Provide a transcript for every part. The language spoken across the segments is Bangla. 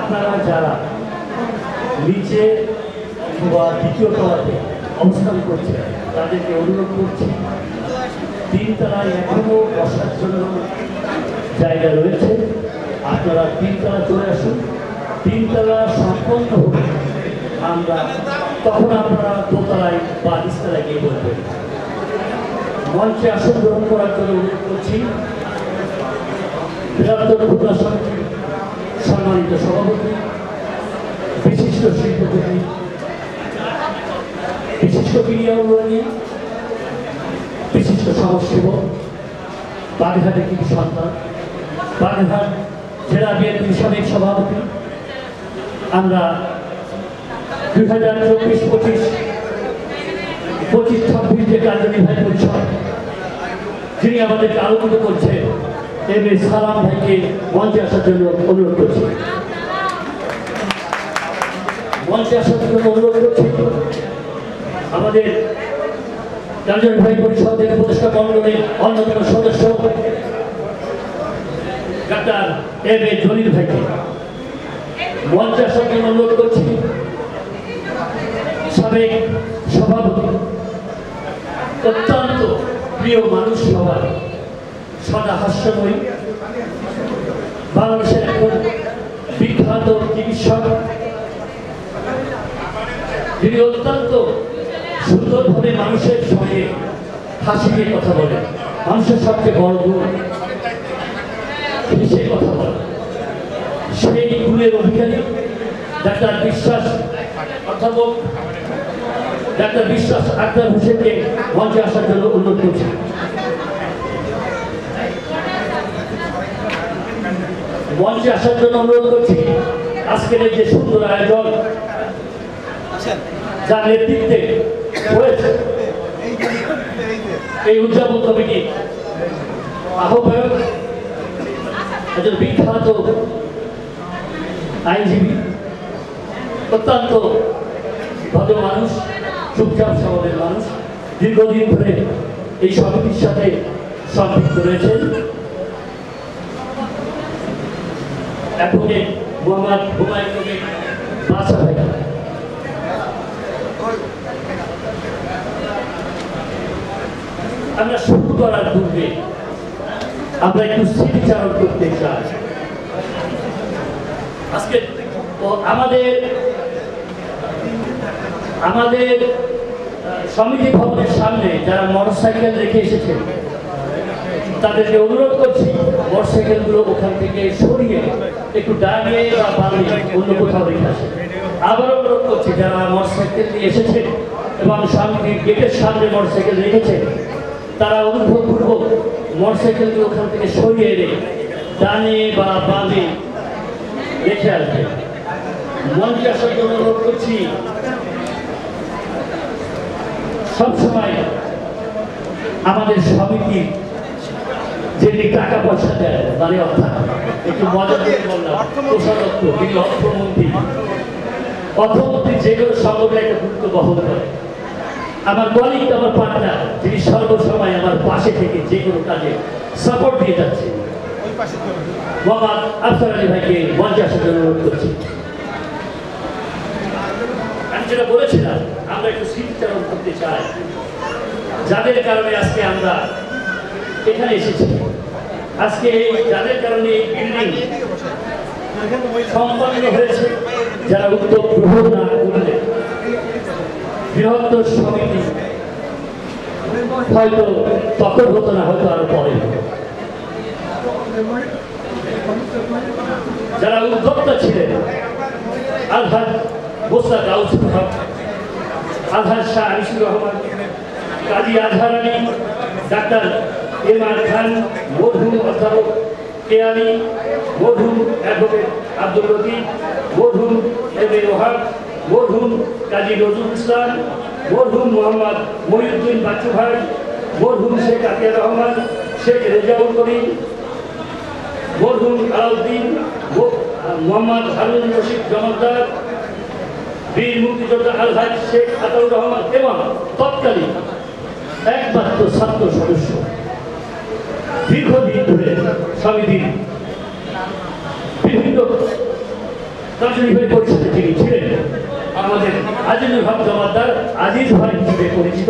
আপনারা যারা নিচে বা দ্বিতীয় তলাতে অবস্থান করছে তাদেরকে অনুরোধ করছি, তিনতলায় এখনও বসার জন্য জায়গা রয়েছে, আপনারা তিনতলা চলে আসুন। তিনতলা সম্পন্ন হবে আমরা তখন আপনারা দোতলায় বা নিচতলায় গিয়ে বলবেন। মঞ্চে আসন গ্রহণ করার জন্য অনুরোধ করছি বৃহত্তর খুলনা সমিতির সম্মানিত সভাপতি, বিশিষ্ট শিল্পপতি, বিশিষ্ট ক্রীড়া উন্নয়নী, বিশিষ্ট সমাজসেবক, বাগেরহাটের কৃতি সন্তান, বাগেরহাট জেলা বিএনপির সাবেক সভাপতি। আমরা 2024-25 যে কার্যনির্বাহী পরিষদ যিনি আমাদেরকে আলোকিত করছে এম এ সালাম ভাইকে মঞ্চে আসার জন্য অনুরোধ করছি। মঞ্চে আসার জন্য অনুরোধ করছি আমাদের কার্যনির্বাহী পরিষদের উপদেষ্টা মণ্ডলীর অন্যতম সদস্য ডাক্তার এম এ জলিল ভাইকে মঞ্চে আসার জন্য অনুরোধ করছি। সাবেক সভাপতি, অত্যন্ত প্রিয় মানুষ সবার, সদা হাস্যময়ী, বাংলাদেশের একজন বিখ্যাত চিকিৎসক, যিনি অত্যন্ত সুন্দরভাবে মানুষের সঙ্গে হাসি দিয়ে কথা বলেন, মানুষের সবচেয়ে বড় গুণ হেসে কথা বলেন। সেই গুণের অধিকারী ডাক্তার বিশ্বাস অধ্যাপক ডাক্তার বিশ্বাস আক্তার হোসেনকে মঞ্চে আসার জন্য অনুরোধ করছি। মঞ্চে আসার জন্য অনুরোধ করছি। আজকের এই যে সুন্দর আয়োজন যার নেতৃত্বে হয়েছে এই উদযাপন কমিটি আহ্বায়ক একজন বিখ্যাত আইনজীবী, অত্যন্ত ভদ্র মানুষ, চুপচাপ স্বভাবের মানুষ, দীর্ঘদিন ধরে এই সমিতির সাথে সম্পৃক্ত রয়েছেন। অ্যাডভোকেট মোহাম্মদ হুমায়ুন কবির বাদশা ভাই। আমরা শুরু করার পূর্বে আমরা একটু স্মৃতিচারণ করতে চাই। আজকে আমাদের সমিতি ভবনের সামনে যারা মোটরসাইকেল রেখে এসেছেন তাদেরকে অনুরোধ করছি মোটরসাইকেলগুলো ওখান থেকে সরিয়ে একটু ডানে বা বামে অন্য কোথাও রেখে আসে। আবারও অনুরোধ করছি যারা মোটরসাইকেল নিয়ে এসেছেন এবং সমিতির গেটের সামনে মোটরসাইকেল রেখেছেন তারা অনুগ্রহপূর্বক মোটরসাইকেলগুলো ওখান থেকে সরিয়ে এনে ডানে বা বামে রেখে আসবে। মঞ্চে আসার জন্য অনুরোধ করছি সবসময় আমাদের সমিতি যিনি টাকা পয়সা দেয়, মানে অর্থাৎ একটু মজা করে বললাম কোষাধ্যক্ষ, তিনি অর্থমন্ত্রী যেগুলো সংগঠনে একটা গুরুত্ব বহন করে। আমার কলিগ, আমার পার্টনার, যিনি সর্বসময় আমার পাশে থেকে যে কোনো কাজে সাপোর্ট দিয়ে যাচ্ছে, মোহাম্মদ আফসার আলী ভাইকে মঞ্চে আসার জন্য অনুরোধ করছি। আমি যেটা বলেছিলাম আমরা একটু স্মৃতিচারণ করতে চাই যাদের কারণে আজকে আমরা এখানে এসেছি। আজকে যাদের কারণে এই বিল্ডিং সম্পন্ন হয়েছে, যারা উদ্যোগ গ্রহণ না করলে বৃহত্তর সমিতি হয়তো তখন হতো না, হয়তো আরো পরে। যারা উদ্যোক্তা ছিলেন আলহাজ মোস্তাক গাউসুল হক, আলহাজ শাহ আনিসুর রহমান, কাজী আজহার আলী, ডাক্তার এম আর খান, মরহুম অধ্যাপক কে আলী, মরহুম অ্যাডভোকেট আব্দুল লতিফ, মরহুম এম এ ওহাব, মরহুম কাজী নজরুল ইসলাম, মরহুম মোহাম্মদ মহিউদ্দিন বাচ্চু ভাই, মরহুম শেখ আতিয়ার রহমান, শেখ রেজাউল করিম, মরহুম আলাউদ্দিন, মোহাম্মদ হারুন রশিদ জমাদ্দার, বীর মুক্তিযোদ্ধা আলহাজ শেখ আতাউর রহমান এবং তৎকালীন একমাত্র ছাত্র সদস্য দীর্ঘদিন ধরে সমিতির বিভিন্ন কার্যনির্বাহী পরিষদে যিনি ছিলেন আমাদের আজিজুল হক জমাদ্দার, আজিজ ভাই হিসেবে পরিচিত।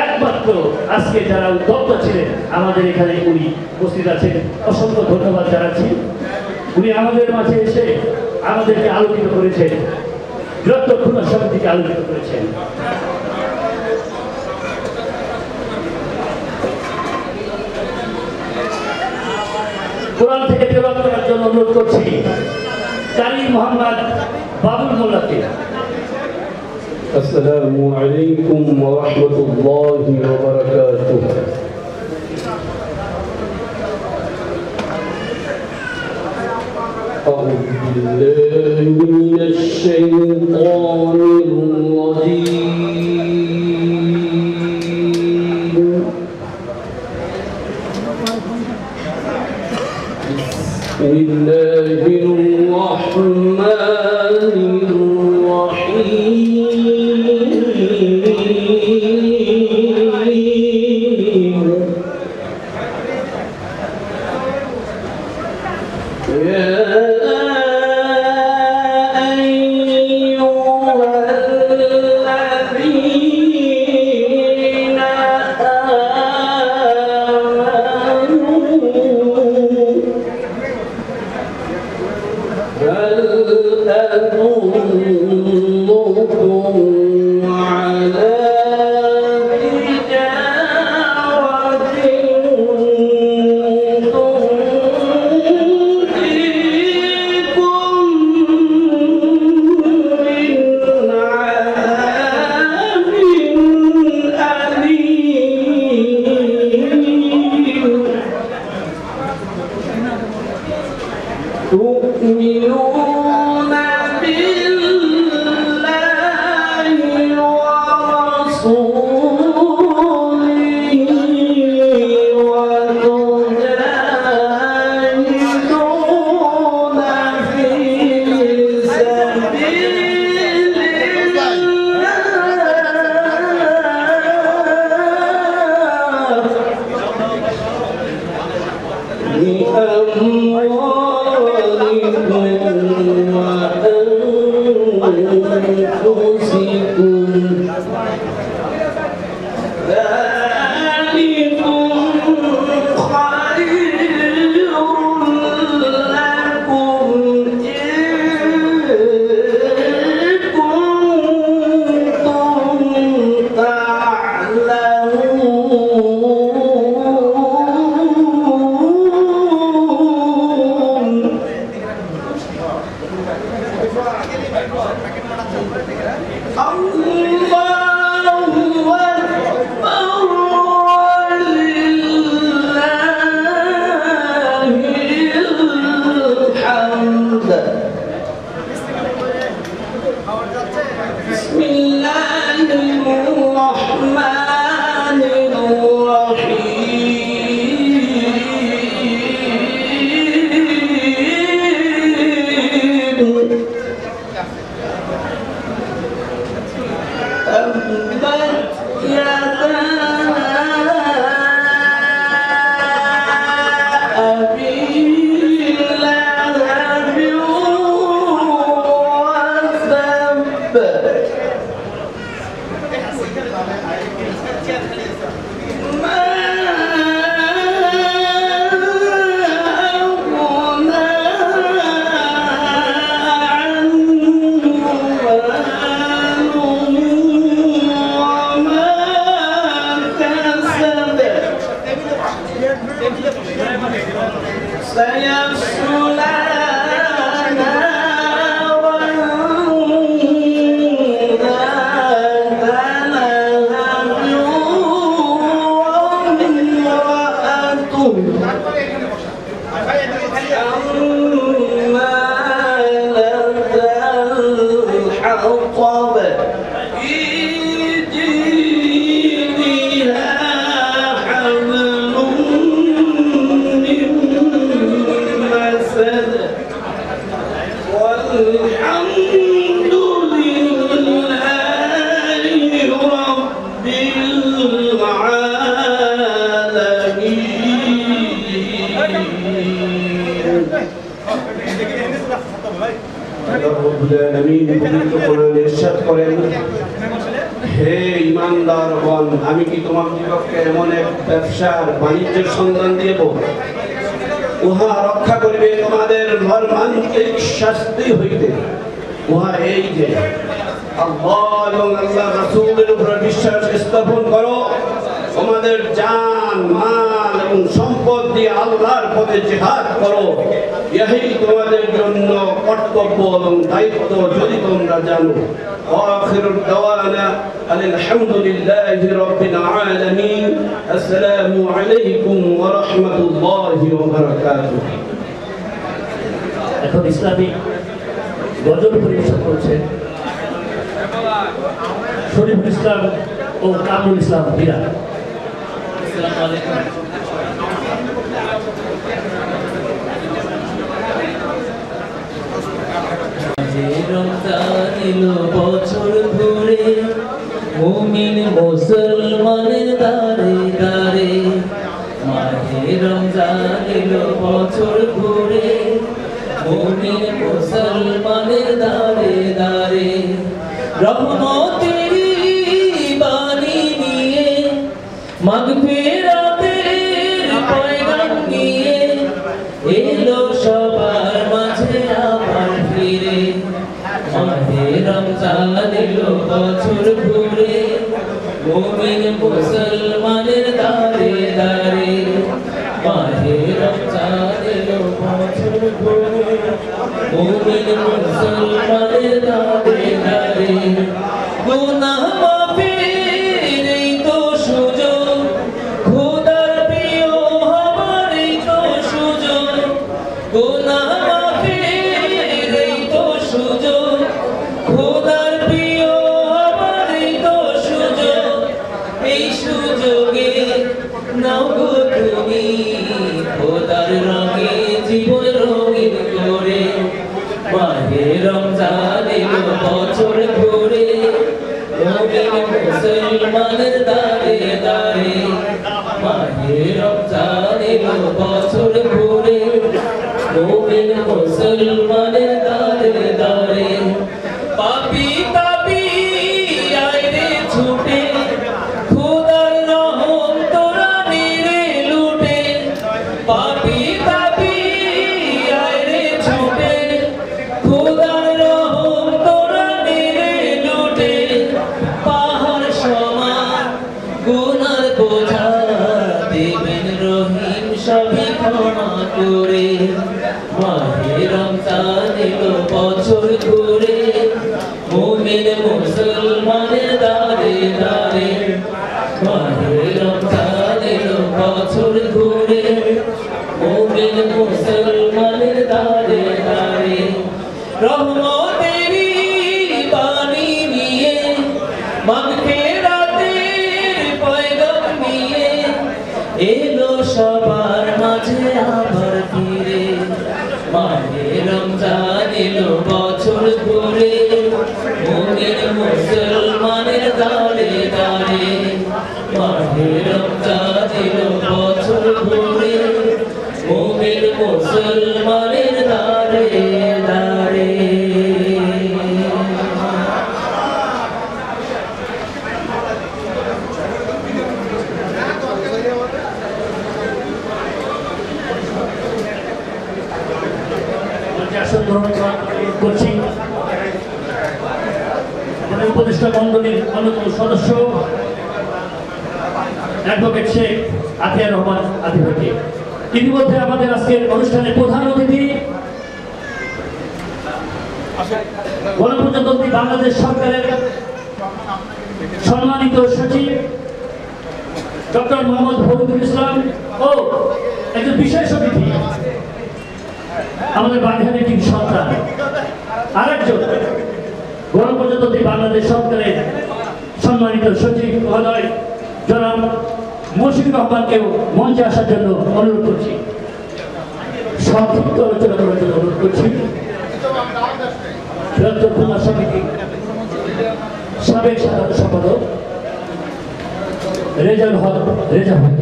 একমাত্র আজকে যারা উদ্যোক্তা ছিলেন আমাদের এখানে উনি উপস্থিত আছেন, অসংখ্য ধন্যবাদ জানাচ্ছি। উনি আমাদের মাঝে এসে আমাদেরকে আলোকিত করেছেন, বৃহত্তর খুলনা সমিতিকে আলোকিত করেছেন। কোরআন থেকে তেলাওয়াত করার জন্য অনুরোধ করছি কারি মোহাম্মদ বাবুল মোল্লাকে। আসসালামু আলাইকুম ওয়া রাহমাতুল্লাহি ওয়া বারাকাতুহু। أعوذ بالله من الشيطان الرجيم. بسم الله الرحمن الرحيم. تؤمنون بالله ورسوله وتجاهدون في سبيل الله سيصلى রব্বুল আলামিন পবিত্র কোরআনে ইরশাদ করেন, হে ঈমানদারগণ, আমি কি তোমাদিগকে এমন এক ব্যবসার বাণিজ্যের সন্ধান দেব, উহা রক্ষা করিবে তোমাদের মর্মান্তিক শাস্তি হইতে। উহা এই যে আল্লাহ এবং আল্লাহ রাসূলের উপর বিশ্বাস স্থাপন করো, তোমাদের জান মাল এবং সম্পদ দিয়ে আল্লাহর পথে জিহাদ করো, ইহাই তোমাদের জন্য কর্তব্য এবং দায়িত্ব যদি তোমরা জানো। আখিরুদ দাওয়ানা আলহামদুলিল্লাহি রাব্বিল আলামিন। আসসালামু আলাইকুম ওয়া রাহমাতুল্লাহি ওয়া বারাকাতুহু। এখন ইসলামী গজল পরিবেশন করছেন শরীফুল ইসলাম ও কামরুল ইসলাম হীরা। আসসালামু আলাইকুম। রমজান এলো বছর ঘুরে, মুমিন মুসলমানের দারে দারে। মাহে রমজান এলো বছর ঘুরে, মুমিন মুসলমানের দারে দারে। রহমতের বাণী নিয়ে, মাগফিরাতের পয়গাম নিয়ে এলো সবার মাঝে আবার ফিরে। মাহে রমজান এলো বছর ঘুরে, মুমিন মুসলমানের দারে দারে। মাহে রমজান এলো বছর ঘুরে, মুমিন মুসলমানের দারে দারে। গুনাহ মাফের এই তো সুযোগ, খোদার প্রিয় হবার এই তো সুযোগ। গুনাহ মাফের এই তো সুযোগ, খোদার প্রিয় হবার এই তো সুযোগ। এই সুযোগে নাও গো তুমি খোদার রঙে জীবন রঙিন করে। মাহে রমজান এলো বছর ঘুরে, মুমিন মুসলমানের দারে দারে। মাহে রমজান এলো বছর ঘুরে, মুমিন মুসলমানের দারে দারে। পাপী তাপী আয় রে ছুটে, খোদার রহম তোরা নিরে লুটে। পাপী তাপী আয় রে ছুটে, খোদার রহম তোরা নিরে লুটে। পাহাড় সমান গুনার বোঝা দেবেন রহিম সবই ক্ষমা করে। মাহে রমজান এলো বছর ঘুরে, মুমিন মুসলমানের দারে দারে। মাহে রমজান এলো বছর ঘুরে, মুমিন মুসলমানের দারে দারে। রহমতেরি বাণী নিয়ে, মাগফিরাতের পয়গাম নিয়ে এলো সবার মাঝে আবার ফিরে। মাহে রমজান এলো বছর ঘুরে, মুমিন মুসলমানের দারে দারে। মাহে রমজান এলো বছর ঘুরে, মুমিন মুসলমানের দারে দারে। করছি উপদেষ্টা মন্ডলীর অন্যতম সদস্য অ্যাডভোকেট শেখ আতিয়ার রহমান আতিফকে। ইতিমধ্যে আমাদের আজকের অনুষ্ঠানের প্রধান অতিথি গণপ্রজাতন্ত্রী বাংলাদেশ সরকারের সম্মানিত সচিব ডক্টর মোহাম্মদ ফরিদুল ইসলাম ও একজন বিশেষ অতিথি আমাদের বাগেরহাটের একটি সন্তান, আরেকজন গণপ্রজাতন্ত্রী বাংলাদেশ সরকারের সম্মানিত সচিব মহোদয় জনাব মশিউর রহমানকেও মঞ্চে আসার জন্য অনুরোধ করছি। সংক্ষিপ্ত আলোচনা করার জন্য অনুরোধ করছি বৃহত্তর খুলনা সমিতি সাবেক সাধারণ সম্পাদক রেজাউল হক রেজা ভাই।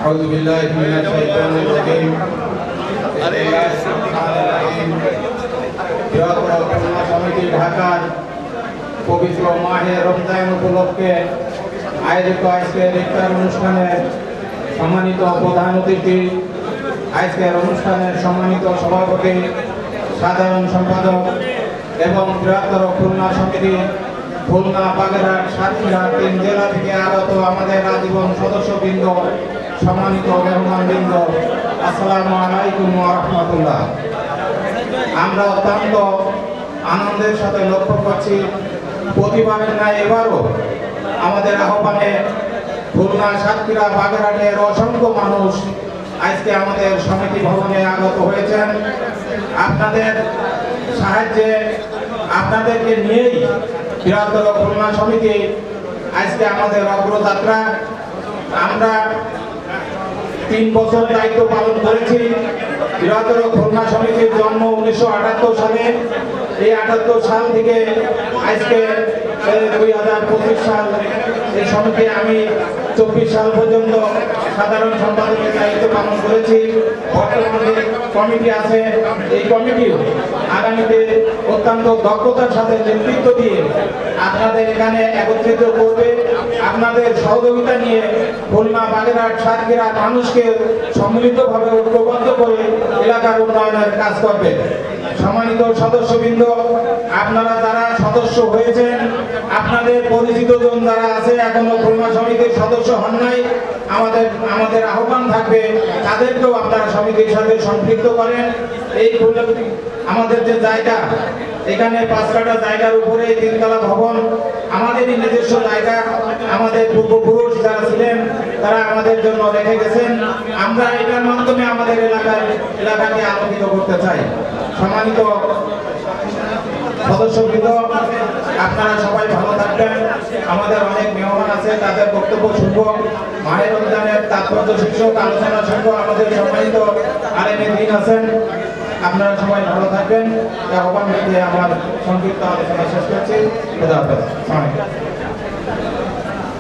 أعوذ بالله من الشيطان الرجيم. বৃহত্তর খুলনা সমিতি ঢাকার পবিত্র মাহে রমজান উপলক্ষে আয়োজিত আজকের ইফতার অনুষ্ঠানে সম্মানিত প্রধান অতিথি, আজকের অনুষ্ঠানের সম্মানিত সভাপতি, সাধারণ সম্পাদক এবং বৃহত্তর খুলনা সমিতি খুলনা, বাগেরহাট, সাতক্ষীরা 3 জেলা থেকে আগত আমাদের আজীবন সদস্যবৃন্দ, সম্মানিত মেহমানবৃন্দ, আসসালামু আলাইকুম ওয়া রাহমাতুল্লাহ। আমরা অত্যন্ত আনন্দের সাথে লক্ষ্য করছি প্রতিবারের ন্যায় এবারও আমাদের আহ্বানে খুলনা, সাতক্ষীরা, বাগেরহাটের অসংখ্য মানুষ আজকে আমাদের সমিতি ভবনে আগত হয়েছেন। আপনাদের সাহায্যে, আপনাদেরকে নিয়েই বৃহত্তর খুলনা সমিতি আজকে আমাদের অগ্রযাত্রা। আমরা 3 বছর দায়িত্ব পালন করেছি। বৃহত্তর খুলনা সমিতির জন্ম 1978 সালে। এই 78 সাল থেকে আজকে 2025 সাল এই সমিতি আমি 24 সাল পর্যন্ত সাধারণ সম্পাদকের দায়িত্ব পালন করেছি। বর্তমানে কমিটি আছে, এই কমিটি আগামীতে অত্যন্ত দক্ষতার সাথে নেতৃত্ব দিয়ে আপনাদের এখানে একত্রিত করবে। আপনাদের সহযোগিতা নিয়ে খুলনা, বাগেরহাট, সাতক্ষীরা মানুষকে সম্মিলিতভাবে ঐক্যবদ্ধ করে এলাকার উন্নয়নের কাজ করবে। সম্মানিত সদস্যবৃন্দ, আপনারা যারা সদস্য হয়েছেন, আপনাদের পরিচিত জন যারা আছে এখনো খুলনা সমিতির সদস্য হন নাই, আমাদের আহ্বান থাকবে তাদেরকেও আপনারা সমিতির সাথে সম্পৃক্ত করেন। এই আমাদের যে জায়গা, এখানে 5 কাঠা জায়গার উপরে 3 তলা ভবন, আমাদেরই নিজস্ব জায়গা। আমাদের পূর্বপুরুষ যারা ছিলেন তারা আমাদের জন্য রেখে গেছেন। আমরা এটার মাধ্যমে আমাদের এলাকাকে আলোকিত করতে চাই। সম্মানিত সদস্যবৃন্দ, আপনারা সবাই ভালো থাকবেন। আমাদের অনেক মেহমান আছে, তাদের বক্তব্য শুনব। মাহে রমজানের তাৎপর্য শীর্ষক আলোচনা শুনব। আমাদের সম্মানিত আলেমে দ্বীন আছেন। আপনারা সবাই ভালো থাকবেন। আহ্বান রেখে আমার সংক্ষিপ্ত আলোচনা শেষ করছি। খোদা হাফেজ।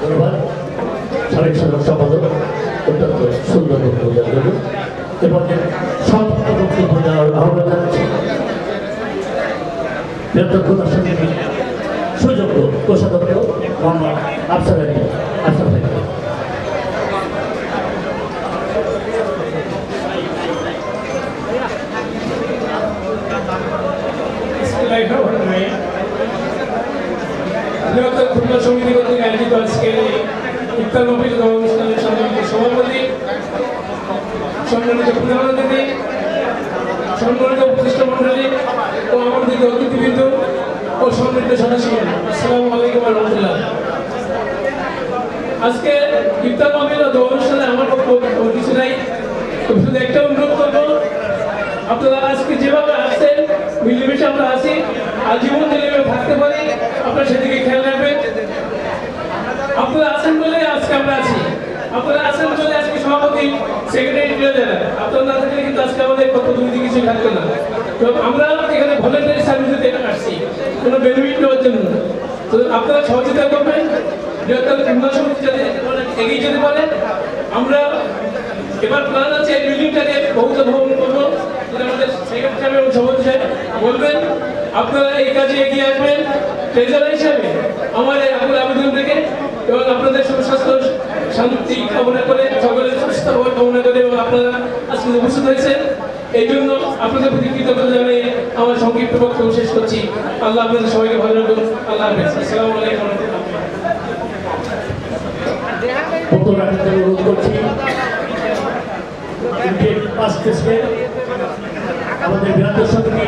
ধন্যবাদ সাবেক সম্পাদক অত্যন্ত সুন্দর বক্তব্য দেওয়ার জন্য। এবং সংক্ষিপ্ত বক্তব্য দেওয়ার আহ্বান জানাচ্ছি বৃহত্তর খুলনা সমিতির সুযোগ্য কোষাধ্যক্ষ মোহাম্মদ আফসার আলী আশরাফ ভাই। বৃহত্তর খুলনা সমিতি কর্তৃক আয়োজিত আজকে ইফতার মাহফিল অনুষ্ঠানের সম্মানিত সভাপতি, সম্মানিত প্রধান অতিথি, সম্মানিত প্রতিষ্ঠা মন্ডলী ও আমন্ত্রিত অতিথিবৃন্দ ও সম্মানিত সদস্যগণ, আসসালামু আলাইকুম ওয়া রাহমাতুল্লাহ। আজকে ইফতার মাহফিল ও অনুষ্ঠানে আমার বক্তব্য কিছু নাই, শুধু একটা অনুরোধ করবো, আপনারা আজকে যেভাবে আসছেন মিলেমিশে আমরা আছি, আজীবন যেভাবে থাকতে পারি আপনারা সেদিকে খেয়াল রাখবেন। আপনারা আছেন বলে আজকে আমরা আছি, আপনারা আছেন বলে আজকে সভাপতি, সেক্রেটারি, ট্রেজারার। আপনারা না থাকলে কিন্তু আজকে আমাদের প্রতিনিধি কিছু থাকতো না। তো আমরা এখানে ভলেন্টারি সার্ভিস দিতে আসছি, কোনো বেনিফিট নেওয়ার জন্য। তো আপনারা সহযোগিতা করবেন, বৃহত্তর খুলনা সমিতি যাতে এগিয়ে যেতে পারে। আমরা এবার প্ল্যান আছে এই বিল্ডিংটাকে বহুত ভবন করবো, আমাদের সেক্রেটারি সাহেব এবং সভাপতি সাহেব বলবেন। আপনারা এই কাজে এগিয়ে আসবেন ট্রেজারার হিসাবে আমার এই আকুল আবেদন থেকে, এবং আপনাদের সুস্বাস্থ্য শান্তি কামনা করে, সকলের সুস্থ কামনা করে, এবং আপনারা আজকে উপস্থিত হয়েছেন এই জন্য আপনাদের প্রতি কৃতজ্ঞতা জানিয়ে আমার সংক্ষিপ্ত বক্তব্য শেষ করছি। আল্লাহ আপনাদের সবাইকে ভালো রাখুন। আল্লাহ হাফেজ। আসসালামু আলাইকুম। বক্তব্য রাখার জন্য অনুরোধ করছি আমাদের বৃহত্তর সমিতি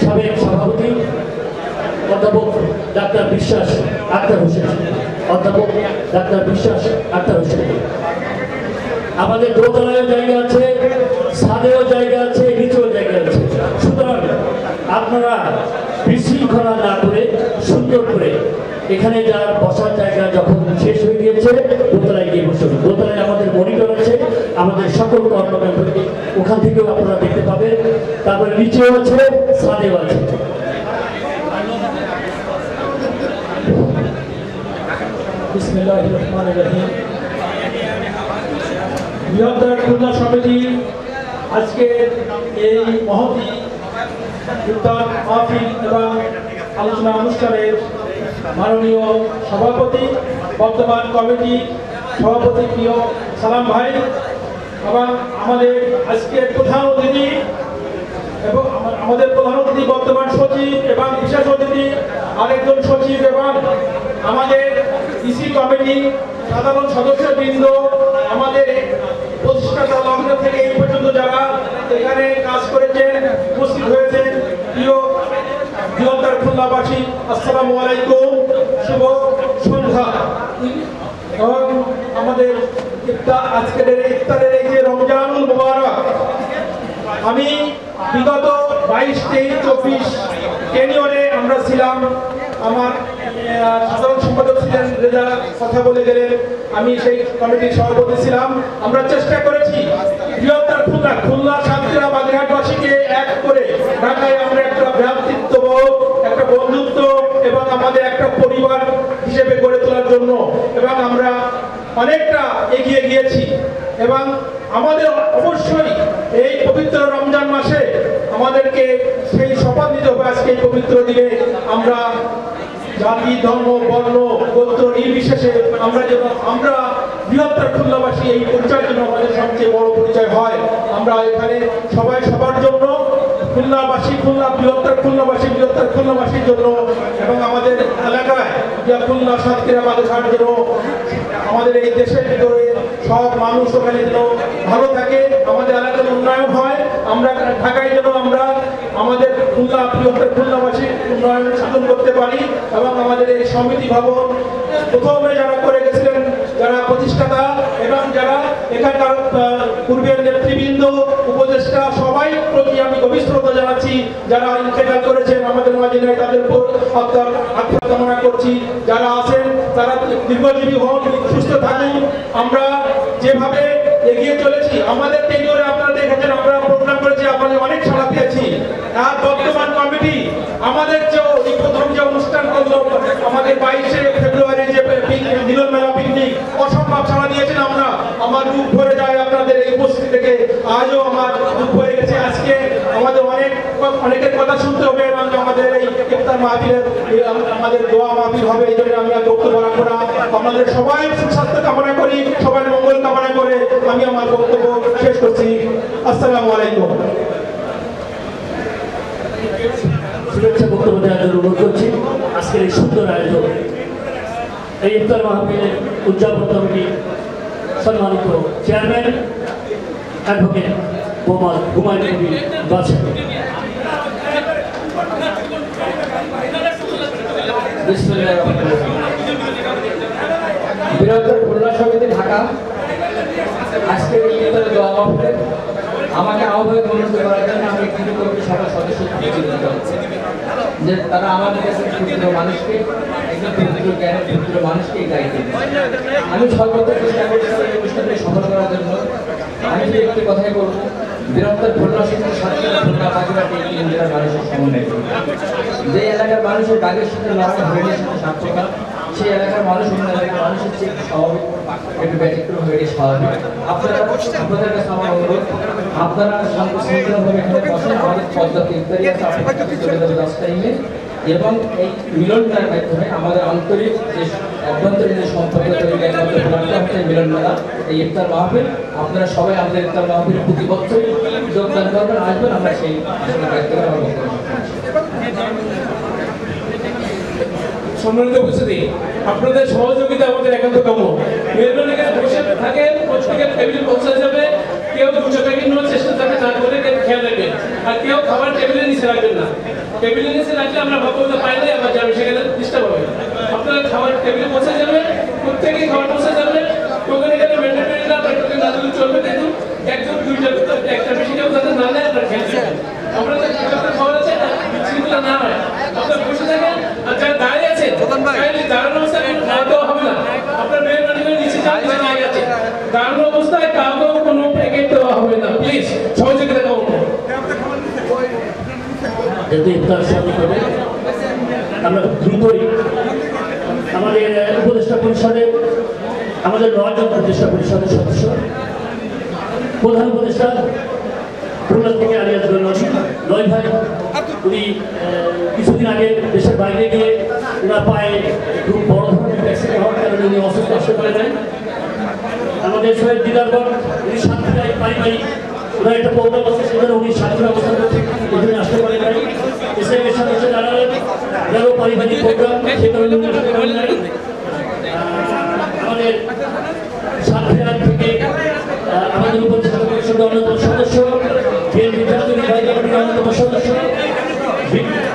সাবেক সভাপতি অধ্যাপক ডাক্তার বিশ্বাস আক্তার হোসেন, অধ্যাপক ডাক্তার বিশ্বাস আক্তার হোসেন। আমাদের দোতলায়ও জায়গা আছে, ছাদেও জায়গা আছে, নিচেও জায়গা আছে। সুতরাং আপনারা বিশৃঙ্খলা না করে সুন্দর করে এখানে যার বসার জায়গা যখন শেষ হয়ে গিয়েছে দোতলায় গিয়ে বসুন। দোতলায় আমাদের মনিটর আছে, আমাদের সকল কর্মকাণ্ডকে ওখান থেকেও আপনারা দেখতে পাবেন। তারপরে নিচেও আছে, ছাদেও আছে। বিসমিল্লাহির রহমানির রহিম। বৃহত্তর খুলনা সমিতি আজকে আজকে এই মহতী ইফতার মাহফিল এবং আলোচনা অনুষ্ঠানের মাননীয় সভাপতি, বর্তমান কমিটি সভাপতি প্রিয় সালাম ভাই এবং আমাদের আজকের প্রধান অতিথি এবং আমাদের প্রধান অতিথি বর্তমান সচিব এবং বিশেষ অতিথি আরেকজন সচিব এবং আমাদের ইসি কমিটি সাধারণ সদস্যবৃন্দ, আমাদের প্রতিষ্ঠাতা লগ্ন থেকে এই পর্যন্ত যারা এখানে কাজ করেছেন, উপস্থিত হয়েছেন, প্রিয় বৃহত্তর খুলনাবাসী, আসসালামু আলাইকুম, শুভ সন্ধ্যা। এবং আমাদের আজকের ইফতারের এই যে রমজানুল মুবারক, আমি বিগত 22, 23, 24 টেনিয়রে আমরা ছিলাম। আমার সাধারণ সম্পাদক ছিলেন রেজা, কথা বলে গেলেন, আমি সেই কমিটির সভাপতি ছিলাম। আমরা চেষ্টা করেছি বৃহত্তর খুলনা সাতক্ষীরা বাগেরহাটবাসীকে এক করে ঢাকায় আমরা একটা ভ্রাতৃত্ববোধ, একটা বন্ধুত্ব এবং আমাদের একটা পরিবার হিসেবে গড়ে তোলার জন্য, এবং আমরা অনেকটা এগিয়ে গিয়েছি। এবং আমাদের অবশ্যই এই পবিত্র রমজান মাসে আমাদেরকে সেই শপথ নিতে হবে, আজকে এই পবিত্র দিনে আমরা জাতি, ধর্ম, বর্ণ, গোত্র নির্বিশেষে আমরা বৃহত্তর খুলনাবাসী, এই পরিচয়ের জন্য আমাদের সবচেয়ে বড় পরিচয় হয়। আমরা এখানে সবাই সবার জন্য খুলনাবাসী, বৃহত্তর খুলনাবাসীর জন্য এবং আমাদের এলাকায় খুলনা সাতক্ষীরা বাগেরহাট যেন আমাদের এই দেশের ভিতরে সব মানুষ ওখানে যেন ভালো থাকে, আমাদের এলাকার উন্নয়ন হয়, আমরা ঢাকায় যেন আমরা আমাদের বৃহত্তর খুলনাবাসী উন্নয়ন সাধন করতে পারি। এবং আমাদের এই সমিতি ভবন প্রথমে যারা করে গেছিলেন, যারা প্রতিষ্ঠাতা এবং যারা এখানকার পূর্বের নেতৃবৃন্দ, উপদেষ্টা, সবাই প্রতি আমি গভীর শ্রদ্ধা জানাচ্ছি। যারা ইন্তেকাল করেছেন আমাদের মাঝে নাই, তাদের আত্মার কামনা করছি। যারা আছেন তারা দীর্ঘজীবী হন, সুস্থ থাকুন। আমরা যেভাবে এগিয়ে চলেছি, আমাদের টেনিয়রে আপনারা দেখেছেন আমরা প্রোগ্রাম করেছি, আপনাদের অনেক সাড়া পেয়েছি। আর বর্তমান কমিটি আমাদের যে প্রথম যে অনুষ্ঠান করলো আমাদের 22শে ফেব্রুয়ারি যে মিলন মেলা পিকনিক, অসম্ভব সাড়া দিয়েছেন। আমার বুক ভরে যায় আপনাদের এই উপস্থিতি থেকে, আজও আমার বুক ভরে গেছে। আজকে আমাদের অনেকের কথা শুনতে হবে এবং আমাদের এই ইফতার মাহফিলের আমাদের দোয়া মাহফিল হবে, এই জন্য আমি আর বক্তব্য রাখবো না। আপনাদের সবাই সুস্বাস্থ্য কামনা করি, সবাই মঙ্গল কামনা করে আমি আমার বক্তব্য শেষ করছি। আসসালামু আলাইকুম। শুভেচ্ছা বক্তব্য দেওয়ার জন্য অনুরোধ করছি। আজকের এই সুন্দর আয়োজন, এই ইফতার মাহফিলের উদযাপন কমিটি সম্মানিত চেয়ারম্যান অ্যাডভোকেট মোহাম্মদ হুমায়ুন কবির বাদশা। বৃহত্তর খুলনা সমিতি ঢাকা আজকে এই ইফতারে দোয়া মাহফিলে আমাকে আহ্বায়ক মনোনীত করার জন্য আমি কিন্তু কমিটির সকল সদস্যকে চিন্তিত যে তারা আমাদের কাছে ক্ষুদ্র মানুষকে, একজন ক্ষুদ্র জ্ঞানের ক্ষুদ্র মানুষকে এই দায়িত্ব দিচ্ছে। আমি সর্বদা চেষ্টা করছি এই অনুষ্ঠানকে সফল করার জন্য। আমি যে একটি কথাই বলবো, বৃহত্তর খুলনা সমিতি সাতক্ষীরা, খুলনা, বাগেরহাট এই 3 জেলার মানুষের সমন্বয়, যে এলাকার মানুষের দাগের সাথে লড়াই, হরিণের সাথে সাক্ষরতা, সেই এলাকার মানুষ অন্য এলাকার মানুষের চেয়ে স্বাভাবিক, একটু ব্যতিক্রম হয়ে স্বাভাবিক। আপনাদের কাছে আমার অনুরোধ, আপনারা শান্ত শৃঙ্খলাভাবে এখানে বসেন। আমাদের পদ্মাতে ইফতারি আছে, আপনাদের চলে যাবে 10 টাইমে। এবং এই মিলনটার মাধ্যমে আমাদের আন্তরিক যে অভ্যন্তরীণ যে সম্পর্ক তৈরি হচ্ছে মিলন মেলা, এই ইফতার মাহফিল, আপনারা সবাই আমাদের ইফতার মাহফিলের প্রতি বছরই যোগদান করবেন, আসবেন। আমরা সেই দায়িত্ব সম্মানিত উপস্থিতি, আপনাদের সহযোগিতা আমাদের একান্ত কাম্য। মেহরবানি করে বসে থাকেন, প্রত্যেকের টেবিলে পৌঁছে যাবে। কেউ 2 প্যাকেট নেওয়ার চেষ্টা থাকবে না করে খেয়াল রাখবেন। আর কেউ খাবার টেবিলের নিচে রাখবেন না। টেবিলের নিচে রাখলে আমরা ভাববো যে পাইলে আবার যাবে, সেখানে ডিস্টার্ব হবে। আপনারা খাবার টেবিলে পৌঁছে যাবেন, প্রত্যেকেই খাবার পৌঁছে যাবেন। টোকেন এখানে ম্যান্ডেটরি না, টোকেন না দিলে চলবে, কিন্তু একজন 2টা একটা বেশি কেউ যাতে না নেয় আপনারা খেয়াল রাখবেন। আমরা যে খাবার আছে বিচ্ছিন্ন না হয়, আপনারা বসে থাকেন। আর যারা দাঁড়িয়ে আছে দাঁড়ানো অবস্থায় খাওয়া দাওয়া হবে না। আপনার মেহরবানি করে নিচে যান, দাঁড়িয়ে আছে দাঁড়ানো অবস্থায় কাউকেও কোনো প্যাকেট দেওয়া হবে না। প্লিজ সহযোগিতা করুন। যেহেতু ইফতার সমাপ্তি করে আমরা দ্রুতই আমাদের উপদেষ্টা পরিষদে, আমাদের 9 জন উপদেষ্টা পরিষদের সদস্য, প্রধান উপদেষ্টা খুলনা থেকে আলিয়াস নদী নয় ভাই উনি কিছুদিন আগে দেশের বাইরে গিয়ে ওনার পায়ে খুব বড় ধরনের অ্যাক্সিডেন্ট হওয়ার কারণে উনি অসুস্থ আসতে পারে নাই। আমাদের শহীদ দিদারগঞ্জ উনি সাতক্ষীরায় পারিবারিক ওনার একটা প্রোগ্রাম আছে, সেখানে উনি সাতক্ষীরা অবস্থান করতে এখানে আসতে পারে নাই। এসএমের সাথে হচ্ছে দাঁড়ালেন যারও পারিবারিক প্রোগ্রাম, সে কারণে উনি আসতে পারেন নাই। আমাদের সাতক্ষীরা থেকে আমাদের উপদেষ্টা পরিষদের অন্যতম সদস্য, বিএনপি জাতীয় নির্বাহী কমিটির অন্যতম সদস্য,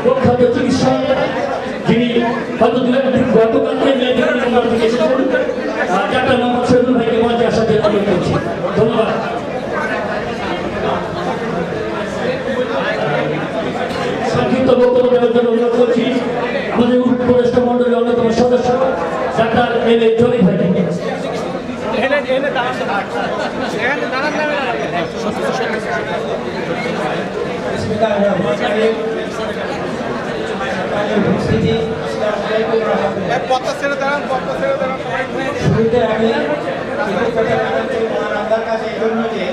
প্রখ্যাত চিকিৎসক, যিনি হয়তো গতকালকে মেয়েদের থেকে এসেছেন, ডাক্তার মোহাম্মদ শহীদুল ভাইকে মঞ্চে আসার জন্য অনুরোধ করছি। ধন্যবাদ। সংক্ষিপ্ত বক্তব্য দেওয়ার জন্য অনুরোধ করছি আমাদের উপদেষ্টা মন্ডলীর অন্যতম সদস্য ডাক্তার এম এ জলি ভাইকে। শুরুতে আমি আপনার কাছে এই জন্য যে